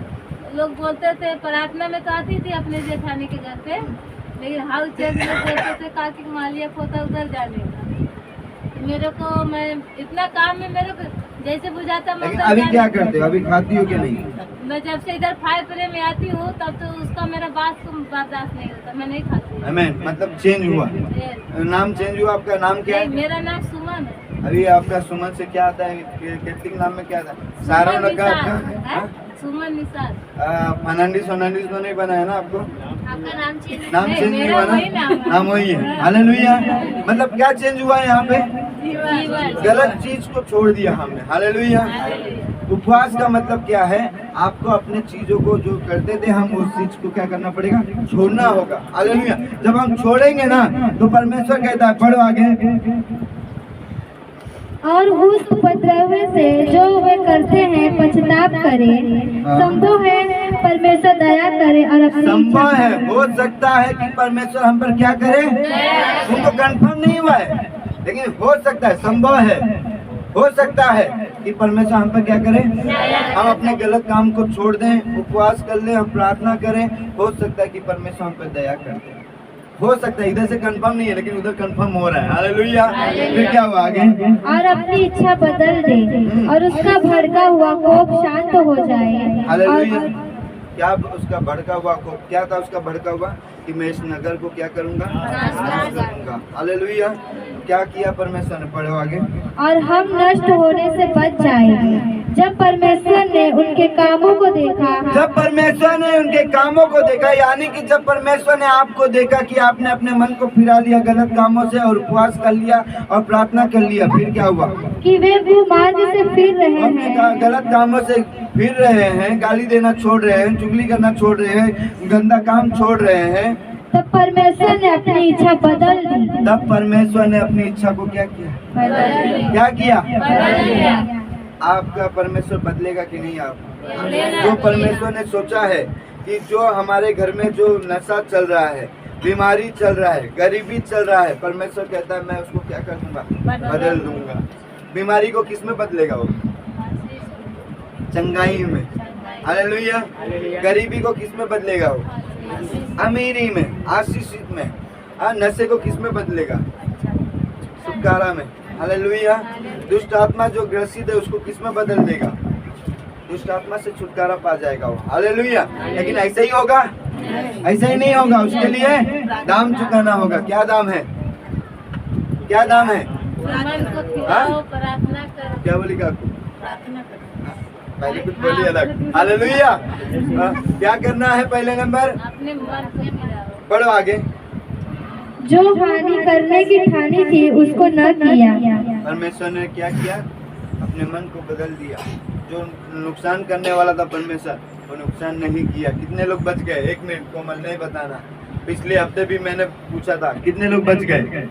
लोग बोलते थे, प्रार्थना में तो आती थी अपने जेठानी के घर पे, लेकिन हाउस चेक में बोलते थे काकी मालिया पोता उधर जाने का। मेरे को मैं इतना काम में मेरे को जैसे बुझाता मैं लेकिन उधर अभी जाने- क्या करते हो? अभी खाती हो कि नहीं? मैं जब से इधर 5 में आती हूँ तब तो उसका मेरा बात तो बर्दाश्त नहीं होता, मैं नहीं खाती। आमीन। मतलब चेंज हुआ। ये- नाम चेंज हुआ। आपका नाम क्या नहीं, है? मेरा नाम सुमन है। अभी आपका सुमन से क्या आता है? कैथलिक नाम में क्या आता है? सारा सुमन लगा निसार, आपका? हैं? सुमन निसार। फर्नांडिस तो नहीं बना है ना आपको? आपका नाम चेंज नाम नहीं, चेंज नहीं मेरा हुआ ना? वही नाम है। नाम वही है। हालेलुया। मतलब क्या चेंज हुआ यहाँ पे? जीवन। गलत चीज को छोड़ दिया हमने। हालेलुया। उपवास का मतलब क्या है? आपको अपने चीजों को जो करते थे हम उस चीज को क्या करना पड़ेगा? छोड़ना होगा। हालेलुया। जब हम छोड़ेंगे ना तो परमेश्वर कहता है पढ़ो आगे। और उस उपद्रव से जो वे करते हैं पश्चाताप करें। संभव है परमेश्वर दया करे और अपनी संभव है, हो सकता है कि परमेश्वर हम पर क्या करे? उनको कंफर्म नहीं हुआ है, लेकिन हो सकता है, संभव है, हो सकता है कि परमेश्वर हम पर क्या करे? हम अपने गलत काम को छोड़ दें, उपवास कर लें, हम प्रार्थना करें। हो सकता है कि परमेश्वर हम पर दया कर दे। हो सकता है, इधर से कंफर्म नहीं है लेकिन उधर कंफर्म हो रहा है। हालेलुया। फिर क्या हुआ आगे? और अपनी इच्छा बदल दे और उसका भड़का हुआ कोप शांत हो जाए। हालेलुया। और क्या उसका भड़का हुआ को क्या था? उसका भड़का हुआ कि मैं इस नगर को क्या करूंगा? नाश करूंगा। हालेलुया। क्या किया परमेश्वर ने? पढ़ो आगे। और हम नष्ट होने से बच जाएंगे। जब परमेश्वर ने उनके कामों को देखा, जब परमेश्वर ने उनके कामों को देखा, यानी कि जब परमेश्वर ने आपको देखा कि आपने अपने मन को फिरा लिया गलत कामों से और उपवास कर लिया और प्रार्थना कर लिया, फिर क्या हुआ? कि वे कुमार्ग से फिर रहे अपने हैं, गलत कामों से फिर रहे हैं, गाली देना छोड़ रहे हैं, चुगली करना छोड़ रहे हैं, गंदा काम छोड़ रहे हैं, तब परमेश्वर ने अपनी इच्छा बदल दी। तब परमेश्वर ने अपनी इच्छा को क्या किया? बदल दी। क्या किया? बदल दिया। आपका परमेश्वर बदलेगा कि नहीं? आप जो परमेश्वर ने सोचा है कि जो हमारे घर में जो नशा चल रहा है, बीमारी चल रहा है, गरीबी चल रहा है, परमेश्वर कहता है मैं उसको क्या कर दूंगा? बदल दूंगा। बीमारी को किस में बदलेगा वो? चंगाई में। हालेलुया। गरीबी को किस में बदलेगा वो? अमीरी में, आशीषित में। नशे को किस में बदलेगा? छुटकारा में। हालेलुया। दुष्ट आत्मा जो ग्रसित है उसको किस में बदल देगा? दुष्ट आत्मा से छुटकारा पा जाएगा वो। हालेलुया। लेकिन ऐसा ही होगा? ऐसा ही नहीं होगा। उसके लिए दाम चुकाना होगा। क्या दाम है? क्या दाम है? मन को खिलाओ, प्रार्थना करो। क्या बोली का? प्रार्थना करो। पहले कुछ बोली अलग। हालेलुया। क्या करना है? पहले नंबर अपने मन को खिलाओ। पढ़ो आगे। जो हानि करने की ठानी थी उसको न किया। परमेश्वर ने क्या किया? अपने मन को बदल दिया। जो नुकसान करने वाला था परमेश्वर, वो नुकसान नहीं किया। कितने लोग बच गए? 1 मिनट कोमल नहीं बताना। पिछले हफ्ते भी मैंने पूछा था कितने लोग बच गए?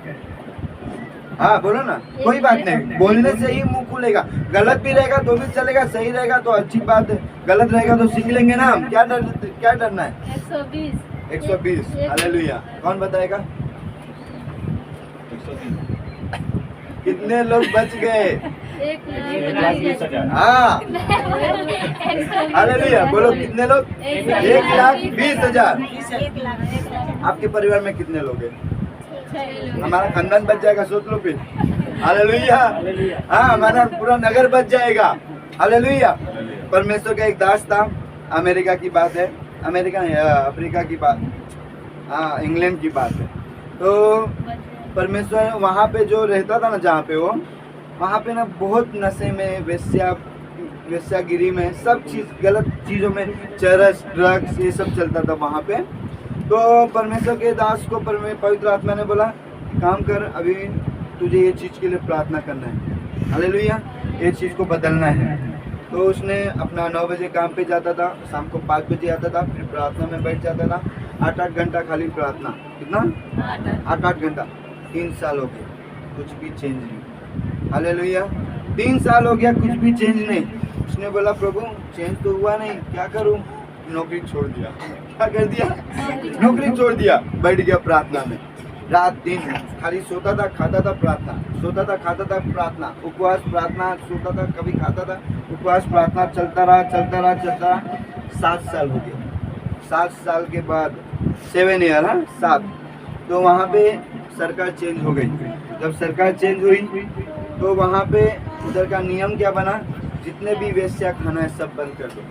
हाँ बोलो ना। कोई बात नहीं, बोलने से ही मुंह खुलेगा। गलत भी रहेगा तो भी चलेगा, सही रहेगा तो अच्छी बात है, गलत रहेगा तो सीख लेंगे ना हम। क्या डरना है? 120। 120। हालेलुया। कौन बताएगा? कितने लोग बच गए? 1,20,000। हाँ हालेलुया। बोलो कितने लोग? 1,20,000। आपके परिवार में कितने लोग हैं? हमारा खानदान बच जाएगा, सोच लो फिर। हालेलुया। हाँ हमारा पूरा नगर बच जाएगा। हालेलुया। परमेश्वर का एक दास था, अमेरिका की बात है, अमेरिका नहीं, अफ्रीका की बात, हाँ इंग्लैंड की बात है। तो परमेश्वर वहाँ पे जो रहता था ना, जहाँ पे वो, वहाँ पे ना बहुत नशे में, वेश्यागिरी में, सब चीज़ गलत चीज़ों में, चरस, ड्रग्स, ये सब चलता था वहाँ पे। तो परमेश्वर के दास को पवित्र आत्मा ने बोला काम कर, अभी तुझे ये चीज़ के लिए प्रार्थना करना है। हालेलुया। ये चीज़ को बदलना है। तो उसने अपना 9 बजे काम पे जाता था, शाम को 5 बजे आता था, फिर प्रार्थना में बैठ जाता था। 8-8 घंटा खाली प्रार्थना। कितना? 8-8 घंटा। 3 साल हो गए। कुछ भी चेंज नहीं। हालेलुया। 3 साल हो गया, कुछ भी चेंज नहीं। उसने बोला प्रभु चेंज तो हुआ नहीं, क्या करूं? नौकरी छोड़ दिया। क्या कर दिया? नौकरी छोड़ दिया। बैठ गया प्रार्थना में, रात दिन खाली सोता था, खाता था, प्रार्थना, सोता था, खाता था, प्रार्थना, उपवास, प्रार्थना, सोता था, कभी खाता था, उपवास, प्रार्थना, चलता रहा। 7 साल हो गया। 7 साल के बाद 7 ईयर, हाँ 7, तो वहाँ पे सरकार चेंज हो गई। जब सरकार चेंज हुई तो वहाँ पे उधर का नियम क्या बना, जितने भी वेश्या खाना है सब बंद कर दो,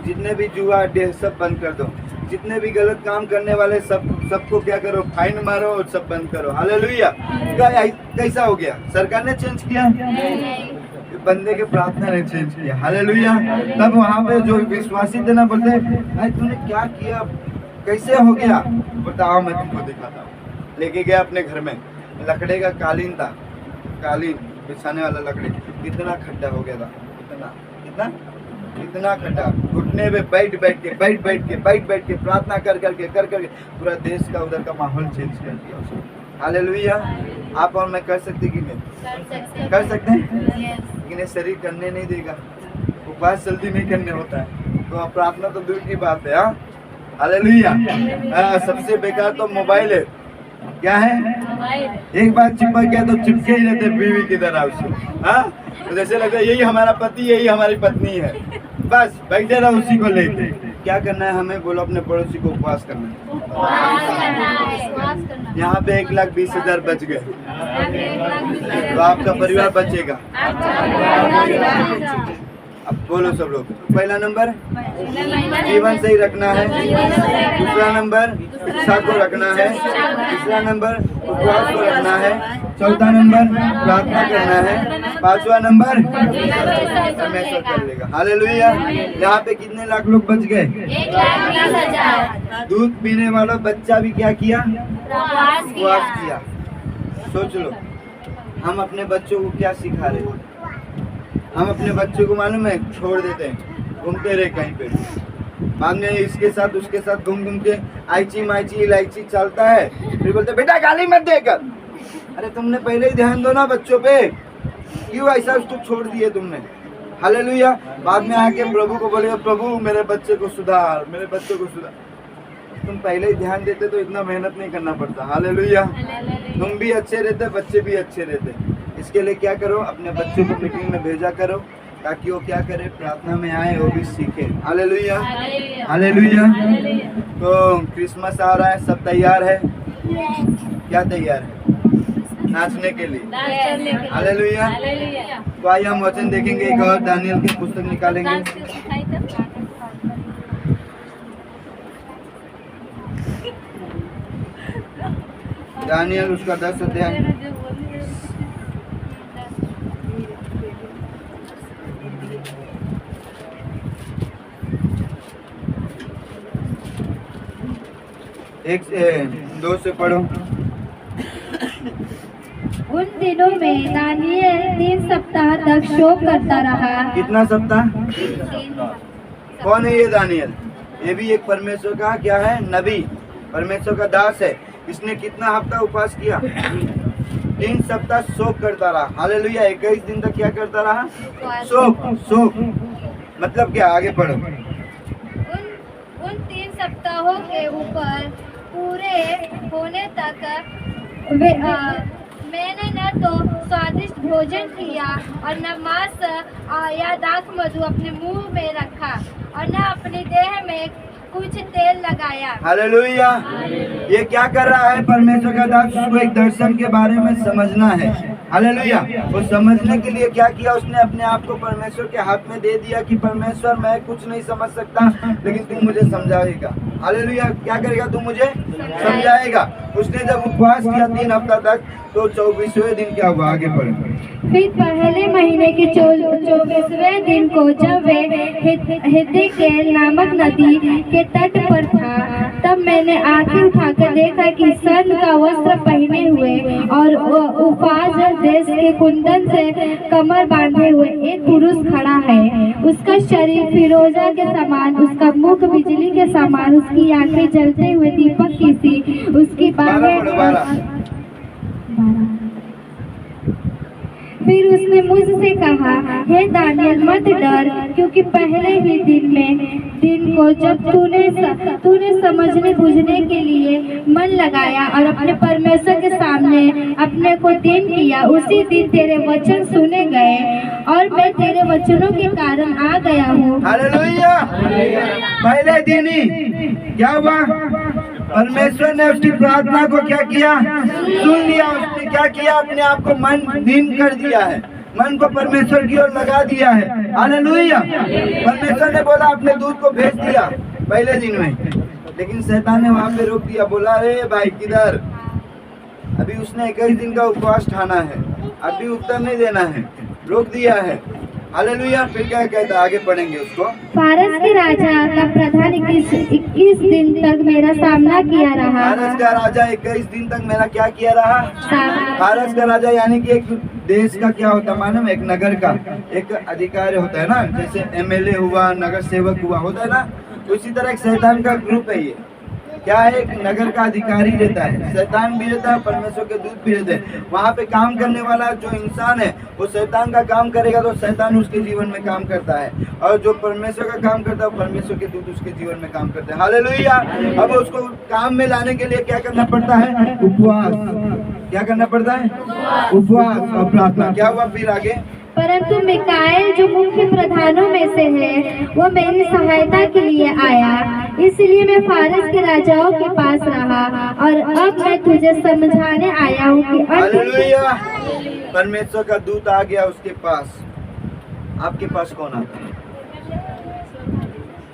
जितने भी जुआ अड्डे सब बंद कर दो, जितने भी गलत काम करने वाले सबको क्या करो, फाइन मारो और सब बंद करो। हालेलुया। कैसा हो गया? सरकार ने चेंज किया, बंदे के प्रार्थना ने चेंज किया। हालेलुया। तब वहाँ पे जो विश्वासी थे ना, बोलते भाई तूने क्या किया, कैसे हो गया? बताओ मैं तुमको दिखाता हूँ। लेके गया अपने घर में, लकड़े का कालीन था, कालीन बिछाने वाला लकड़ी, कितना खड्डा हो गया था, इतना खड्डा। घुटने पे बैठ बैठ के प्रार्थना कर करके पूरा देश का उधर का माहौल चेंज कर दिया उसने। हालेलुया। आप और मैं कर सकते कि नहीं कर सकते हैं, लेकिन ये शरीर करने नहीं देगा। उपवास जल्दी नहीं करने होता है, तो प्रार्थना तो दूर की बात है। हाँ हालेलुया। सबसे बेकार तो मोबाइल है। क्या है? एक बार चिपक गया तो चिपके ही रहते बीवी की तरह उससे। हाँ तो जैसे लगता है यही हमारा पति, यही हमारी पत्नी है, बस बैठे रहो उसी को लेके। क्या करना है हमें? बोलो अपने पड़ोसी को उपवास करना है। यहाँ पे 1,20,000 बच गए, तो आपका परिवार बचेगा। अब बोलो सब लोग। पहला नंबर जीवन सही रखना है, दूसरा नंबर इच्छा को रखना है, तीसरा नंबर उपवास को रखना है, चौथा नंबर प्रार्थना करना है, 5वां नंबर परमेश्वर कर लेगा। हालेलुया। यहाँ पे कितने लाख लोग बच गए? 1,20,000। दूध पीने वाला बच्चा भी क्या किया? उपवास किया। सोच लो हम अपने बच्चों को क्या सिखा रहे हैं। हम अपने बच्चों को मालूम है छोड़ देते हैं, घूमते रहे कहीं पे, बाद में इसके साथ उसके साथ घूम के आइची माइची इलायची चलता है, फिर बोलते बेटा गाली मत देकर। अरे तुमने पहले ही ध्यान दो ना बच्चों पे, क्यों ऐसा उसको छोड़ दिए तुमने? हालेलुया। बाद में आके प्रभु को बोलेगा प्रभु मेरे बच्चे को सुधार, मेरे बच्चे को सुधार। तुम पहले ही ध्यान देते तो इतना मेहनत नहीं करना पड़ता। हालेलुया। तुम भी अच्छे रहते, बच्चे भी अच्छे रहते। इसके लिए क्या करो, अपने बच्चों को मीटिंग में भेजा करो, ताकि वो क्या करे, प्रार्थना में आए, वो भी सीखे। हालेलुया। हालेलुया। तो क्रिसमस आ रहा है, सब तैयार है? क्या तैयार है? नाचने के लिए। हालेलुया। तो आइए हम वचन देखेंगे, एक और दानियल की पुस्तक निकालेंगे। दानियल उसका 10 अध्याय। एक से 2 से पढ़ो। उन दिनों में दानियल 3 सप्ताह तक शोक करता रहा। कितना सप्ताह? कौन है ये दानियल? ये भी एक परमेश्वर का क्या है? नबी, परमेश्वर का दास है। इसने कितना हफ्ता उपवास किया? 3 सप्ताह शोक करता रहा। हालेलुया। 21 दिन तक क्या करता रहा? शोक। मतलब क्या? आगे पढ़ो। उन 3 सप्ताहों के ऊपर पूरे होने तक मैंने न तो स्वादिष्ट भोजन किया और न मांस या दाख मधु अपने मुंह में रखा और न अपने देह में कुछ तेल लगाया। हालेलुया। ये क्या कर रहा है? परमेश्वर का दास उसको एक दर्शन के बारे में समझना है। हालेलुया। वो समझने के लिए क्या किया, उसने अपने आप को परमेश्वर के हाथ में दे दिया कि परमेश्वर मैं कुछ नहीं समझ सकता, लेकिन तू मुझे समझाएगा। हालेलुया। क्या करेगा? तू मुझे समझाएगा। उसने जब उपवास किया 3 हफ्ता तक, तो 24वें दिन क्या हुआ? आगे बढ़े। फिर पहले महीने के 24वें दिन को जब वे हिद्देकेल नामक नदी के तट पर था, तब मैंने आंखें उठाकर देखा कि सन का वस्त्र पहने हुए और उफाज देश के कुंदन से कमर बांधे हुए एक पुरुष खड़ा है। उसका शरीर फिरोजा के समान, उसका मुख बिजली के समान, उसकी आंखें जलते हुए दीपक की सी, उसकी बाहें फिर उसने मुझसे कहा, हे दानियल मत डर, क्योंकि पहले ही दिन को जब तूने समझने बूझने के लिए मन लगाया और अपने परमेश्वर के सामने अपने को दीन किया, उसी दिन तेरे वचन सुने गए और मैं तेरे वचनों के कारण आ गया हूँ। हालेलुया। पहले दिन ही क्या हुआ? परमेश्वर ने उसकी प्रार्थना को क्या किया? सुन लिया। उसने क्या किया? अपने आप को मन दीन कर दिया है, मन को परमेश्वर की ओर लगा दिया है। हालेलुया। परमेश्वर ने बोला अपने दूत को भेज दिया पहले दिन में, लेकिन शैतान ने वहाँ पे रोक दिया। बोला, अरे भाई किधर, अभी उसने 21 दिन का उपवास ठाना है, अभी उत्तर नहीं देना है, रोक दिया है। हालेलुया। फिर क्या कहता है, आगे पढ़ेंगे उसको। फारस के राजा का प्रधान 21 दिन तक मेरा सामना किया रहा। फारस का राजा 21 दिन तक मेरा क्या किया रहा? फारस का राजा यानी कि एक देश का क्या होता है मालूम? एक नगर का एक अधिकारी होता है ना, जैसे MLA हुआ, नगर सेवक हुआ, होता है ना, उसी तरह एक शैतान का ग्रुप है। ये क्या है? एक नगर का अधिकारी रहता है, शैतान भी रहता है, परमेश्वर के दूत भी रहते हैं। वहाँ पे काम करने वाला जो इंसान है वो शैतान का काम करेगा तो शैतान उसके जीवन में काम करता है, और जो परमेश्वर का काम करता है परमेश्वर के दूत उसके जीवन में काम करते हैं। हालेलुया। अब उसको काम में लाने के लिए क्या करना पड़ता है? उपवास। क्या करना पड़ता है? उपवास और प्रार्थना। क्या हुआ फिर आगे? परंतु मिकाएल जो मुख्य प्रधानों में से है, वो मेरी सहायता के लिए आया, इसलिए मैं फारस के राजाओं के पास रहा और अब मैं तुझे समझाने आया हूँ कि हालेलुया। परमेश्वर का दूत आ गया उसके पास। आपके पास कौन आता है?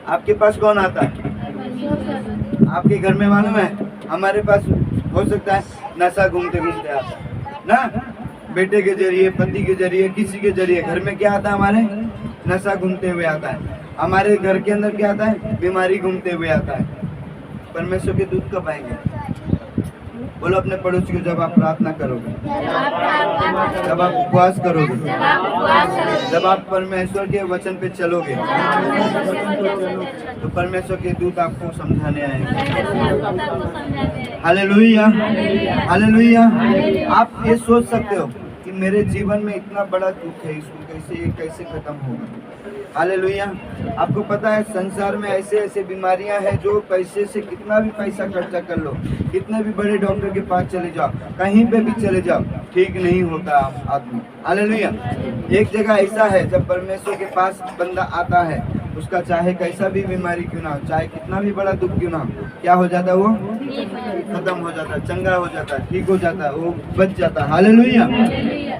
आपके पास कौन आता है? आपके घर में मालूम है, हमारे पास हो सकता है नशा घूमते घूमते आता है ना, बेटे के जरिए, पति के जरिए, किसी के जरिए घर में क्या आता है? हमारे नशा घूमते हुए आता है। हमारे घर के अंदर क्या आता है? बीमारी घूमते हुए आता है। परमेश्वर के दूत कब आएंगे? बोलो अपने पड़ोसी को, जब आप प्रार्थना करोगे, जब आप उपवास करोगे, जब आप परमेश्वर के वचन पे चलोगे, तो परमेश्वर के दूत आपको समझाने आएंगे। हालेलुया। हालेलुया। आप ये सोच सकते हो कि मेरे जीवन में इतना बड़ा दुख है, इसको कैसे खत्म होगा? हालेलुया। आपको पता है संसार में ऐसे ऐसे बीमारियां हैं जो पैसे से, कितना भी पैसा खर्चा कर लो, कितने भी बड़े डॉक्टर के पास चले जाओ, कहीं पे भी चले जाओ, ठीक नहीं होता आदमी। हालेलुया। एक जगह ऐसा है जब परमेश्वर के पास बंदा आता है, उसका चाहे कैसा भी बीमारी क्यों ना हो, चाहे कितना भी बड़ा दुख क्यों ना हो, क्या हो जाता है? वो खत्म हो जाता है, चंगा हो जाता है, ठीक हो जाता है, वो बच जाता है। हालेलुया।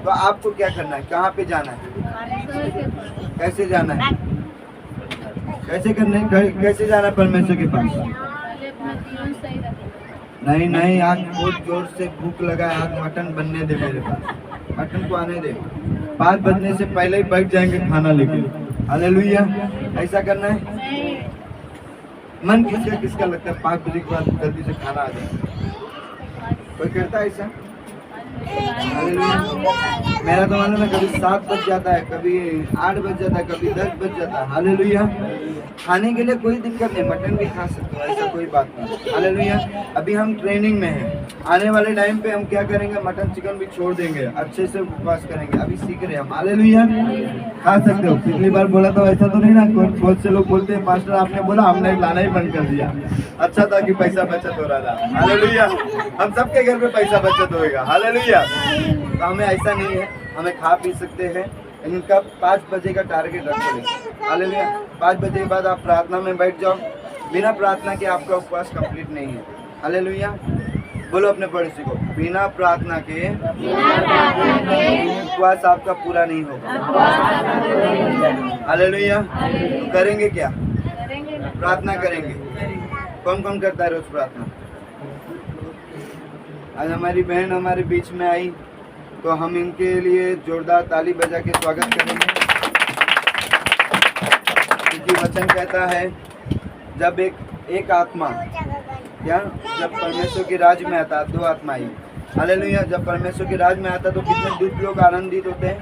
तो आपको क्या करना है? कहाँ पे जाना है? कैसे जाना है? कैसे जाना है परमेश्वर के पास? नहीं, आज बहुत जोर से भूख लगा है, आज मटन बनने दे मेरे पास, मटन को आने दे। 5 बजने से पहले ही बैठ जाएंगे खाना लेके। हालेलुया। ऐसा करना है? मन किसका लगता है 5 बजे के बाद जल्दी से खाना आ जाए? कोई करता है ऐसा? मेरा तो मालूम है, कभी 7 बज जाता है, कभी 8 बज जाता है, कभी 10 बज जाता है। हालेलुया। खाने के लिए कोई दिक्कत नहीं, मटन भी खा सकते हो, ऐसा कोई बात नहीं। हालेलुया। अभी हम ट्रेनिंग में हैं, आने वाले टाइम पे हम क्या करेंगे? मटन चिकन भी छोड़ देंगे, अच्छे से उपवास करेंगे, अभी सीख रहे हैं हम। हालेलुया। खा सकते हो। पिछली बार बोला तो ऐसा तो नहीं ना, बहुत से लोग बोलते हैं पास्टर आपने बोला, हमने लाना ही बंद कर दिया। अच्छा था कि पैसा बचत हो रहा था। हालेलुया। हम सबके घर में पैसा बचत होएगा। हालेलुया। तो हमें ऐसा नहीं है, हमें खा पी सकते हैं, लेकिन कब? 5 बजे का टारगेट रखो। हालेलुया। 5 बजे के बाद आप प्रार्थना में बैठ जाओ। बिना प्रार्थना के आपका उपवास कंप्लीट नहीं है। हालेलुया। बोलो अपने पड़ोसी को, बिना प्रार्थना के उपवास आपका पूरा नहीं होगा। हालेलुया। तो करेंगे क्या? प्रार्थना करेंगे। कौन कौन करता है रोज प्रार्थना? आज हमारी बहन हमारे बीच में आई, तो हम इनके लिए जोरदार ताली बजा के स्वागत करेंगे, क्योंकि वचन कहता है जब एक आत्मा जब परमेश्वर के राज में आता, 2 आत्मा आई। हालेलुया। जब परमेश्वर के राज में आता तो कितने दूत लोग आनंदित होते हैं?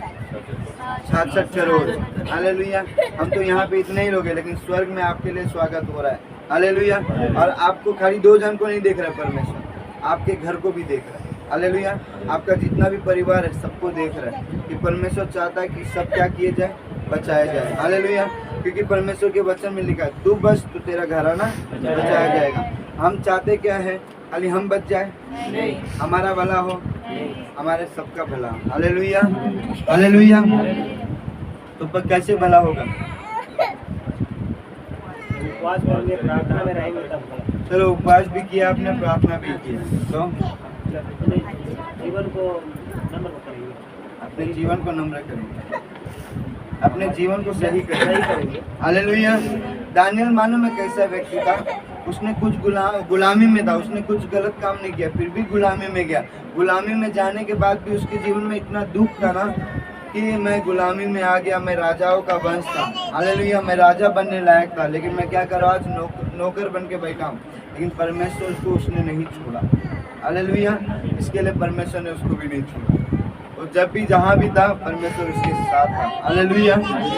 66 करोड़। हालेलुया। हम तो यहाँ पे इतने ही लोग हैं, लेकिन स्वर्ग में आपके लिए स्वागत हो रहा है। हालेलुया। और आपको खाली 2 जन को नहीं देख रहा है परमेश्वर, आपके घर को भी देख रहा है। हालेलुया। आपका जितना भी परिवार है सबको देख रहा है कि परमेश्वर चाहता है कि सब क्या किए जाए, बचाया जाए। हालेलुया। क्योंकि परमेश्वर के वचन में लिखा है तू बस तो तेरा घराना बचाया जाएगा। हम चाहते क्या है, खाली हम बच जाए, हमारा भला हो, हमारे सबका भला। Hallelujah, hallelujah. तो पर कैसे भला होगा? उपवास करेंगे, प्रार्थना में रहेंगे तब। चलो उपवास भी किया आपने, प्रार्थना भी किया, तो अपने जीवन को नम्र करेंगे, अपने जीवन को नम्र करेंगे, अपने जीवन को सही करेंगे। हालेलुया। दानियल मानो में कैसा व्यक्ति था, उसने कुछ गुलामी में था, उसने कुछ गलत काम नहीं किया, फिर भी गुलामी में गया। गुलामी में जाने के बाद भी उसके जीवन में इतना दुख था ना कि मैं गुलामी में आ गया, मैं राजाओं का वंश था। हालेलुया। मैं राजा बनने लायक था, लेकिन मैं क्या करूँ, आज नौकर बन के बैठा हूँ। लेकिन परमेश्वर उसको उसने नहीं छोड़ा। हालेलुया। इसके लिए परमेश्वर ने उसको भी नहीं छोड़ा। और जब भी जहाँ भी था परमेश्वर उसके साथ था। हालेलुया।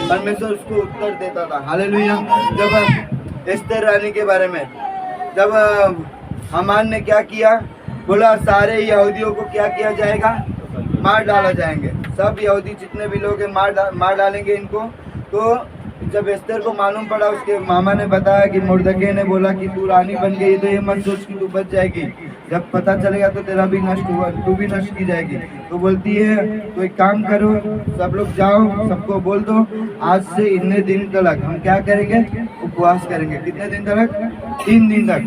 परमेश्वर उसको उत्तर देता था। हालेलुया। जब एस्तेर रानी के बारे में, जब हामान ने क्या किया, बोला सारे यहूदियों को क्या किया जाएगा, मार डाला जाएंगे, सब यहूदी जितने भी लोग हैं मार डालेंगे इनको। तो जब एस्तेर को मालूम पड़ा, उसके मामा ने बताया कि मुर्दके ने बोला कि तू रानी बन गई तो ये मत सोच कि तू बच जाएगी, जब पता चलेगा तो तेरा भी नष्ट हुआ, तू भी नष्ट की जाएगी। तो बोलती है तो एक काम करो, सब लोग जाओ, सबको बोल दो आज से इतने दिन तक हम क्या करेंगे, उपवास करेंगे। कितने दिन तक? 3 दिन तक।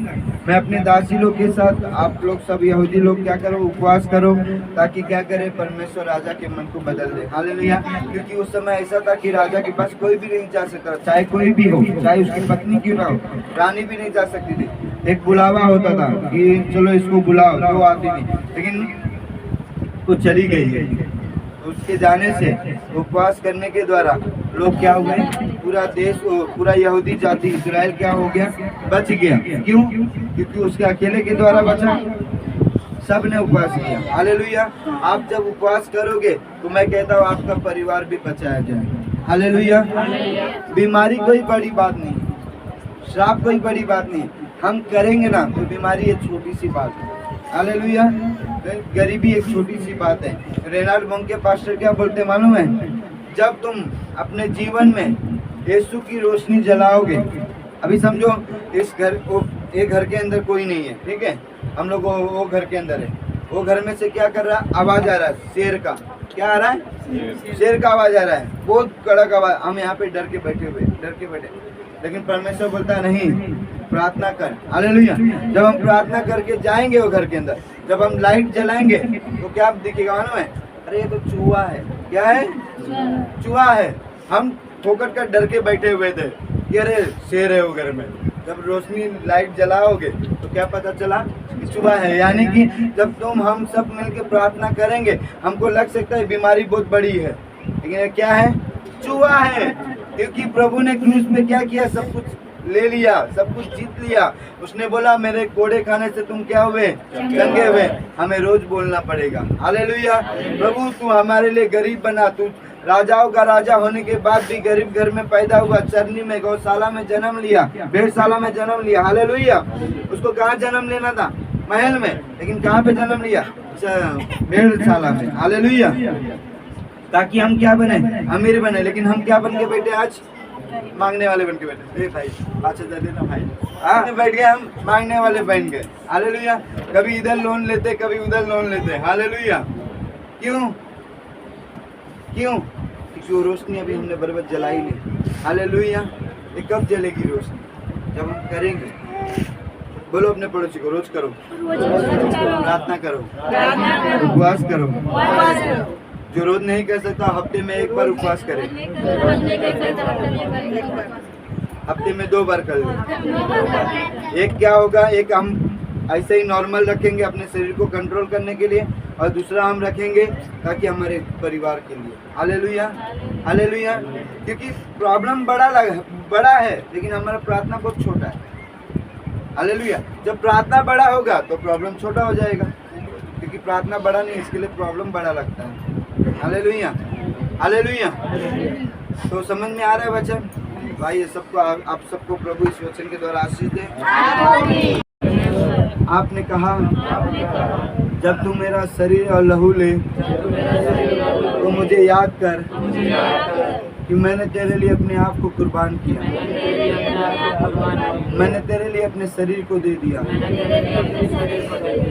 मैं अपने दासी लोग के साथ, आप लोग सब यहूदी लोग क्या करो, उपवास करो, ताकि क्या करे, परमेश्वर राजा के मन को बदल दे। हालेलुया। क्योंकि उस समय ऐसा था कि राजा के पास कोई भी नहीं जा सकता, चाहे कोई भी हो, चाहे उसकी पत्नी क्यों ना हो, रानी भी नहीं जा सकती थी। एक बुलावा होता था कि चलो इसको बुलाओ, तो आती थी, लेकिन वो चली गई है। उसके जाने से, उपवास करने के द्वारा लोग क्या हुए, पूरा देश, पूरा यहूदी जाति इस्राएल क्या हो गया, बच गया। क्यों? क्योंकि उसके अकेले के द्वारा बचा, सब ने उपवास किया। हालेलुया। आप जब उपवास करोगे तो मैं कहता हूँ आपका परिवार भी बचाया जाएगा। हालेलुया। बीमारी कोई बड़ी बात नहीं, श्राप कोई बड़ी बात नहीं, हम करेंगे ना तो बीमारी एक छोटी सी बात है। हालेलुया। गरीबी एक छोटी सी बात है। रेनाल्ड बंक के पास्टर क्या बोलते मालूम है, जब तुम अपने जीवन में यीशु की रोशनी जलाओगे, अभी समझो इस घर को, एक घर के अंदर कोई नहीं है, ठीक है, हम लोग वो घर के अंदर है, वो घर में से क्या कर रहा है, आवाज आ रहा है शेर का, क्या आ रहा है, शेर का आवाज आ रहा है, बहुत कड़क आवाज। हम यहाँ पे डर के बैठे, लेकिन परमेश्वर बोलता है नहीं, प्रार्थना कर। हालेलुया। जब हम प्रार्थना करके जाएंगे वो घर के अंदर, जब हम लाइट जलाएंगे तो क्या दिखेगा मालूम है, अरे ये तो चूहा है। क्या है? चूहा है। हम ठोकर कर डर के बैठे हुए थे कि अरे शेर है वो घर में। जब रोशनी लाइट जलाओगे तो क्या पता चला कि चूहा है। यानी कि जब तुम हम सब मिलकर प्रार्थना करेंगे, हमको लग सकता है बीमारी बहुत बड़ी है, लेकिन ये क्या है, चूहा है। क्योंकि प्रभु ने क्रूस में क्या किया, सब कुछ ले लिया, सब कुछ जीत लिया। उसने बोला मेरे कोड़े खाने से तुम क्या हुए, चंगे हुए। हमें रोज बोलना पड़ेगा। हालेलुया। प्रभु तू हमारे लिए गरीब बना, तू राजाओं का राजा होने के बाद भी गरीब घर में पैदा हुआ, चरनी में, गौशाला में जन्म लिया, भेड़शाला में जन्म लिया। हालेलुया। उसको कहाँ जन्म लेना था, महल में, लेकिन कहाँ पे जन्म लिया, भेड़शाला में। हालेलुया। ताकि हम क्या बने, अमीर बने। लेकिन हम क्या बन के बैठे आज, मांगने वाले बन के बैठे। भाई 5,000 देना भाई, हाँ बैठ गए, हम मांगने वाले बन गए। हालेलुया। कभी इधर लोन लेते, कभी उधर लोन लेते। हालेलुया। क्यों? क्योंकि वो रोशनी अभी हमने बर्बाद जलाई नहीं। हालेलुया। ये कब जलेगी रोशनी, जब हम करेंगे। बोलो अपने पड़ोसी को, रोज करो, प्रार्थना करो, उपवास करो। जो रोज नहीं कर सकता हफ्ते में 1 बार उपवास करे, हफ्ते में 2 बार कर ले। एक क्या होगा, एक हम ऐसे ही नॉर्मल रखेंगे अपने शरीर को कंट्रोल करने के लिए, और दूसरा हम रखेंगे ताकि हमारे परिवार के लिए। हालेलुया। हालेलुया। क्योंकि प्रॉब्लम बड़ा है, लेकिन हमारा प्रार्थना बहुत छोटा है। हालेलुया। जब प्रार्थना बड़ा होगा तो प्रॉब्लम छोटा हो जाएगा, क्योंकि प्रार्थना बड़ा नहीं, इसके लिए प्रॉब्लम बड़ा लगता है। हालेलुया। हालेलुया। तो समझ में आ रहा है वचन भाई? ये सबको, आप सबको प्रभु इस वचन के द्वारा आशीष दे। आपने कहा जब तू मेरा शरीर और लहू ले तो मुझे याद कर कि मैंने तेरे लिए अपने आप को कुर्बान किया, मैंने तेरे लिए अपने शरीर को दे दिया,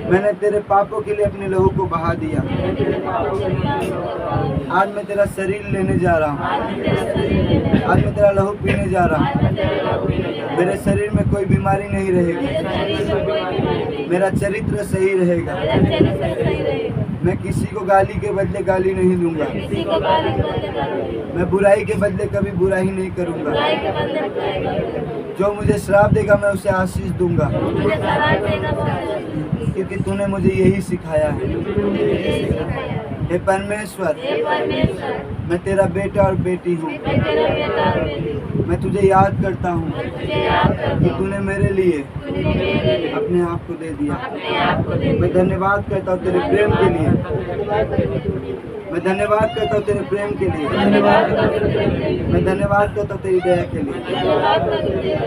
मैंने तेरे पापों के लिए अपने लहू को बहा दिया। आज मैं तेरा शरीर लेने जा रहा हूँ, आज मैं तेरा लहू पीने जा रहा हूँ। मेरे शरीर में कोई बीमारी नहीं रहेगी, मेरा चरित्र सही रहेगा, मैं किसी को गाली के बदले गाली नहीं दूंगा, मैं बुराई के बदले कभी बुराई नहीं करूंगा, जो मुझे श्राप देगा मैं उसे आशीष दूंगा, क्योंकि तूने मुझे यही सिखाया है। हे परमेश्वर, मैं तेरा बेटा और बेटी हूँ, मैं तुझे याद करता हूँ कि तूने मेरे लिए अपने आप को दे दिया। मैं धन्यवाद करता हूँ तेरे प्रेम के लिए, मैं धन्यवाद करता हूँ तेरे प्रेम के लिए, मैं धन्यवाद करता हूँ तेरी दया के लिए।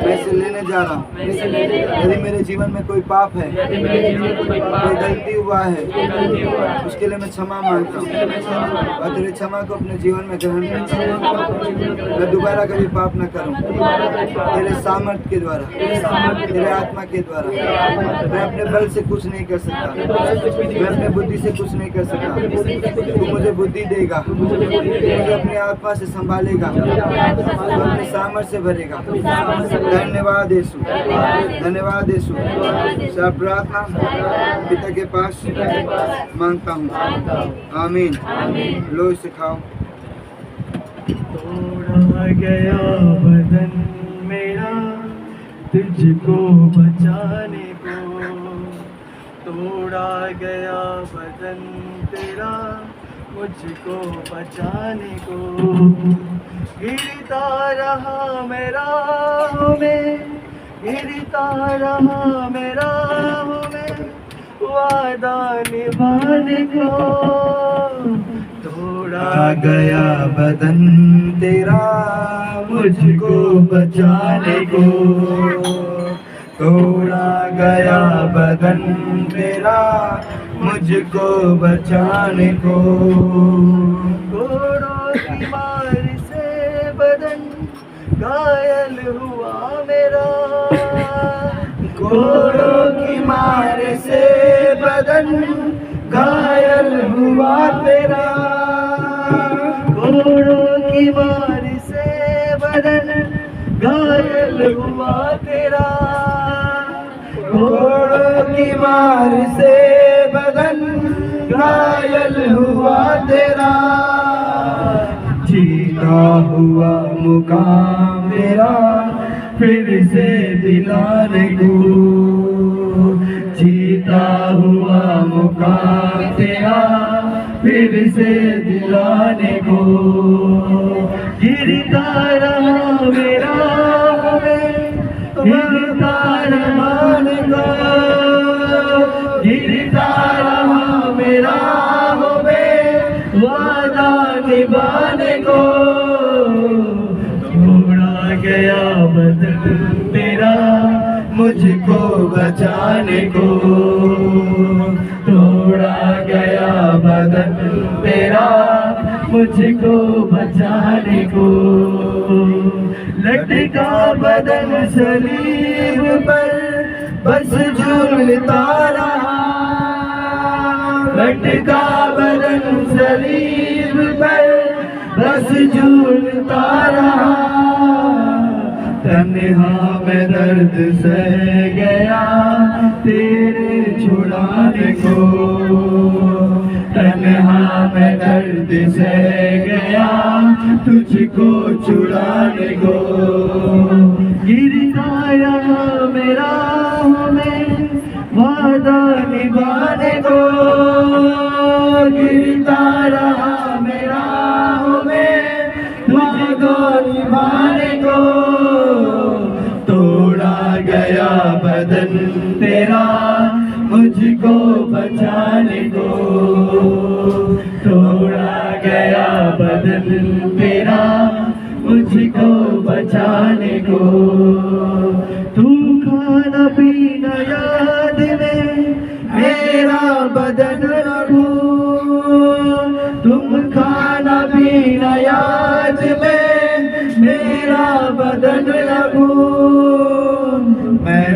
मैं इसे लेने जा रहा हूँ। यदि मेरे जीवन में कोई पाप है, कोई गलती हुआ है, उसके लिए मैं क्षमा मांगता हूँ और तेरे क्षमा को अपने जीवन में ग्रहण करता हूँ। मैं दोबारा कभी पाप न करूँ। तेरे सामर्थ्य के द्वारा, तेरे आत्मा के द्वारा मैं अपने बल से कुछ नहीं कर सकता, मैं अपने बुद्धि से कुछ नहीं कर सकता। तू मुझे बुद्धि देगा, मुझे अपनी आत्मा से संभालेगा, तो अपने सामर्थ्य से भरेगा। धन्यवाद यीशु, धन्यवाद यीशु। सब प्रार्थना पिता के पास मांगता हूँ, आमीन। लो इसे खाओ। तोड़ा गया बदन मेरा तुझको बचाने को, तोड़ा गया बदन तेरा मुझको बचाने को। गिरता रहा मेरा मैं, गिरता रहा मेरा मैं, वादा निभाने को। तोड़ा गया बदन तेरा मुझको बचाने को, तोड़ा गया बदन तेरा मुझको बचाने को। घोड़ों की मार से बदन घायल हुआ मेरा, घोड़ों की मार से बदन घायल हुआ तेरा, घोड़ों की मार से बदन घायल हुआ तेरा, घोड़ों की मार से बदन घायल हुआ तेरा। जीता हुआ मुकाम तेरा फिर से दिलाने को, जीता हुआ मुकाम तेरा फिर से दिलाने को। गिरता रहा मेरा गिरता रहने को, गिरता रहा मेरा वादा निभाने को। तोड़ा गया बदन तेरा मुझको बचाने को, तोड़ा गया बदन तेरा मुझको बचाने को। लटका बदन सलीब पर बस झूलता रहा, लटका बदन सलीब पर बस झूलता रहा। तन्हा में दर्द सह गया तेरे छुड़ाने को, तन्हा में दर्द सह गया तुझको छुड़ाने को। गिरता रहा मेरा मैं वादा निभाने को, गिरता रहा मेरा मैं वादा निभाने को। तोड़ा गया बदन तेरा मुझको बचाने को, तोड़ा गया बदन तेरा मुझको बचाने को। तू खाना पीना याद में मेरा बदन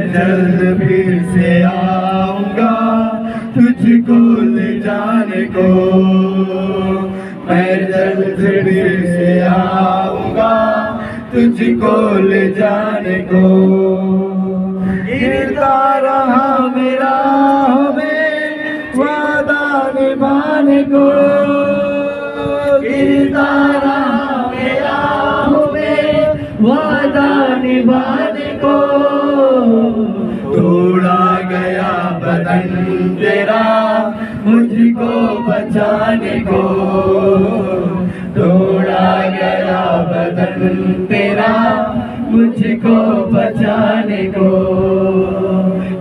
जल्द फिर से आऊंगा तुझको ले जाने को, मैं जल्द फिर से आऊंगा तुझको ले जाने को। गिरता रहा मेरा हमें वादा निभाने को, गिरता रहा मेरा हमें वादा निभाने को। तोड़ा गया बदन तेरा मुझको बचाने को, तोड़ा गया बदन तेरा मुझको बचाने को,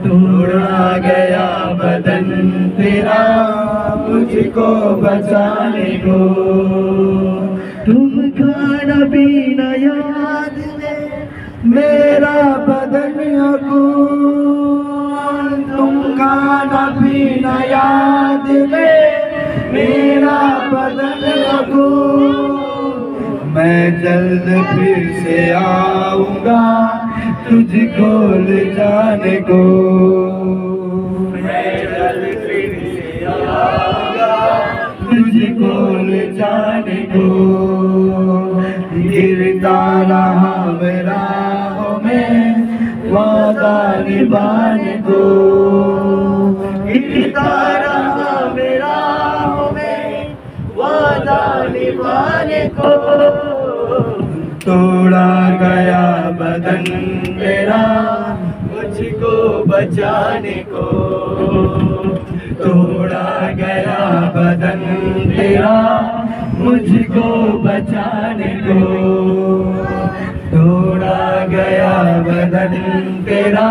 तोड़ा गया बदन तेरा मुझको बचाने को। तुम खाना पीना याद में मेरा बदन खून, तुम खाना पीना याद में मेरा बदन खून। मैं जल्द फिर से आऊंगा तुझको ले जाने को, मैं जल्द फिर से आऊंगा तुझको ले जाने को। गिरता रहा मेरा हमें वादा निभाने को, गिरता रहा मेरा हमें वादा निभाने को। तोड़ा गया बदन तेरा मुझको बचाने को, तोड़ा गया बदन तेरा मुझको बचाने को, तोड़ा गया बदन तेरा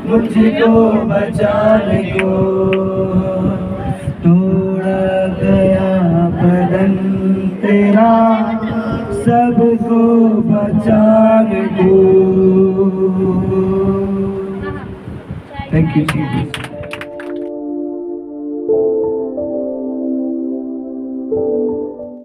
मुझको बचाने को, तोड़ा गया बदन तेरा सबको बचाने को। Thank you.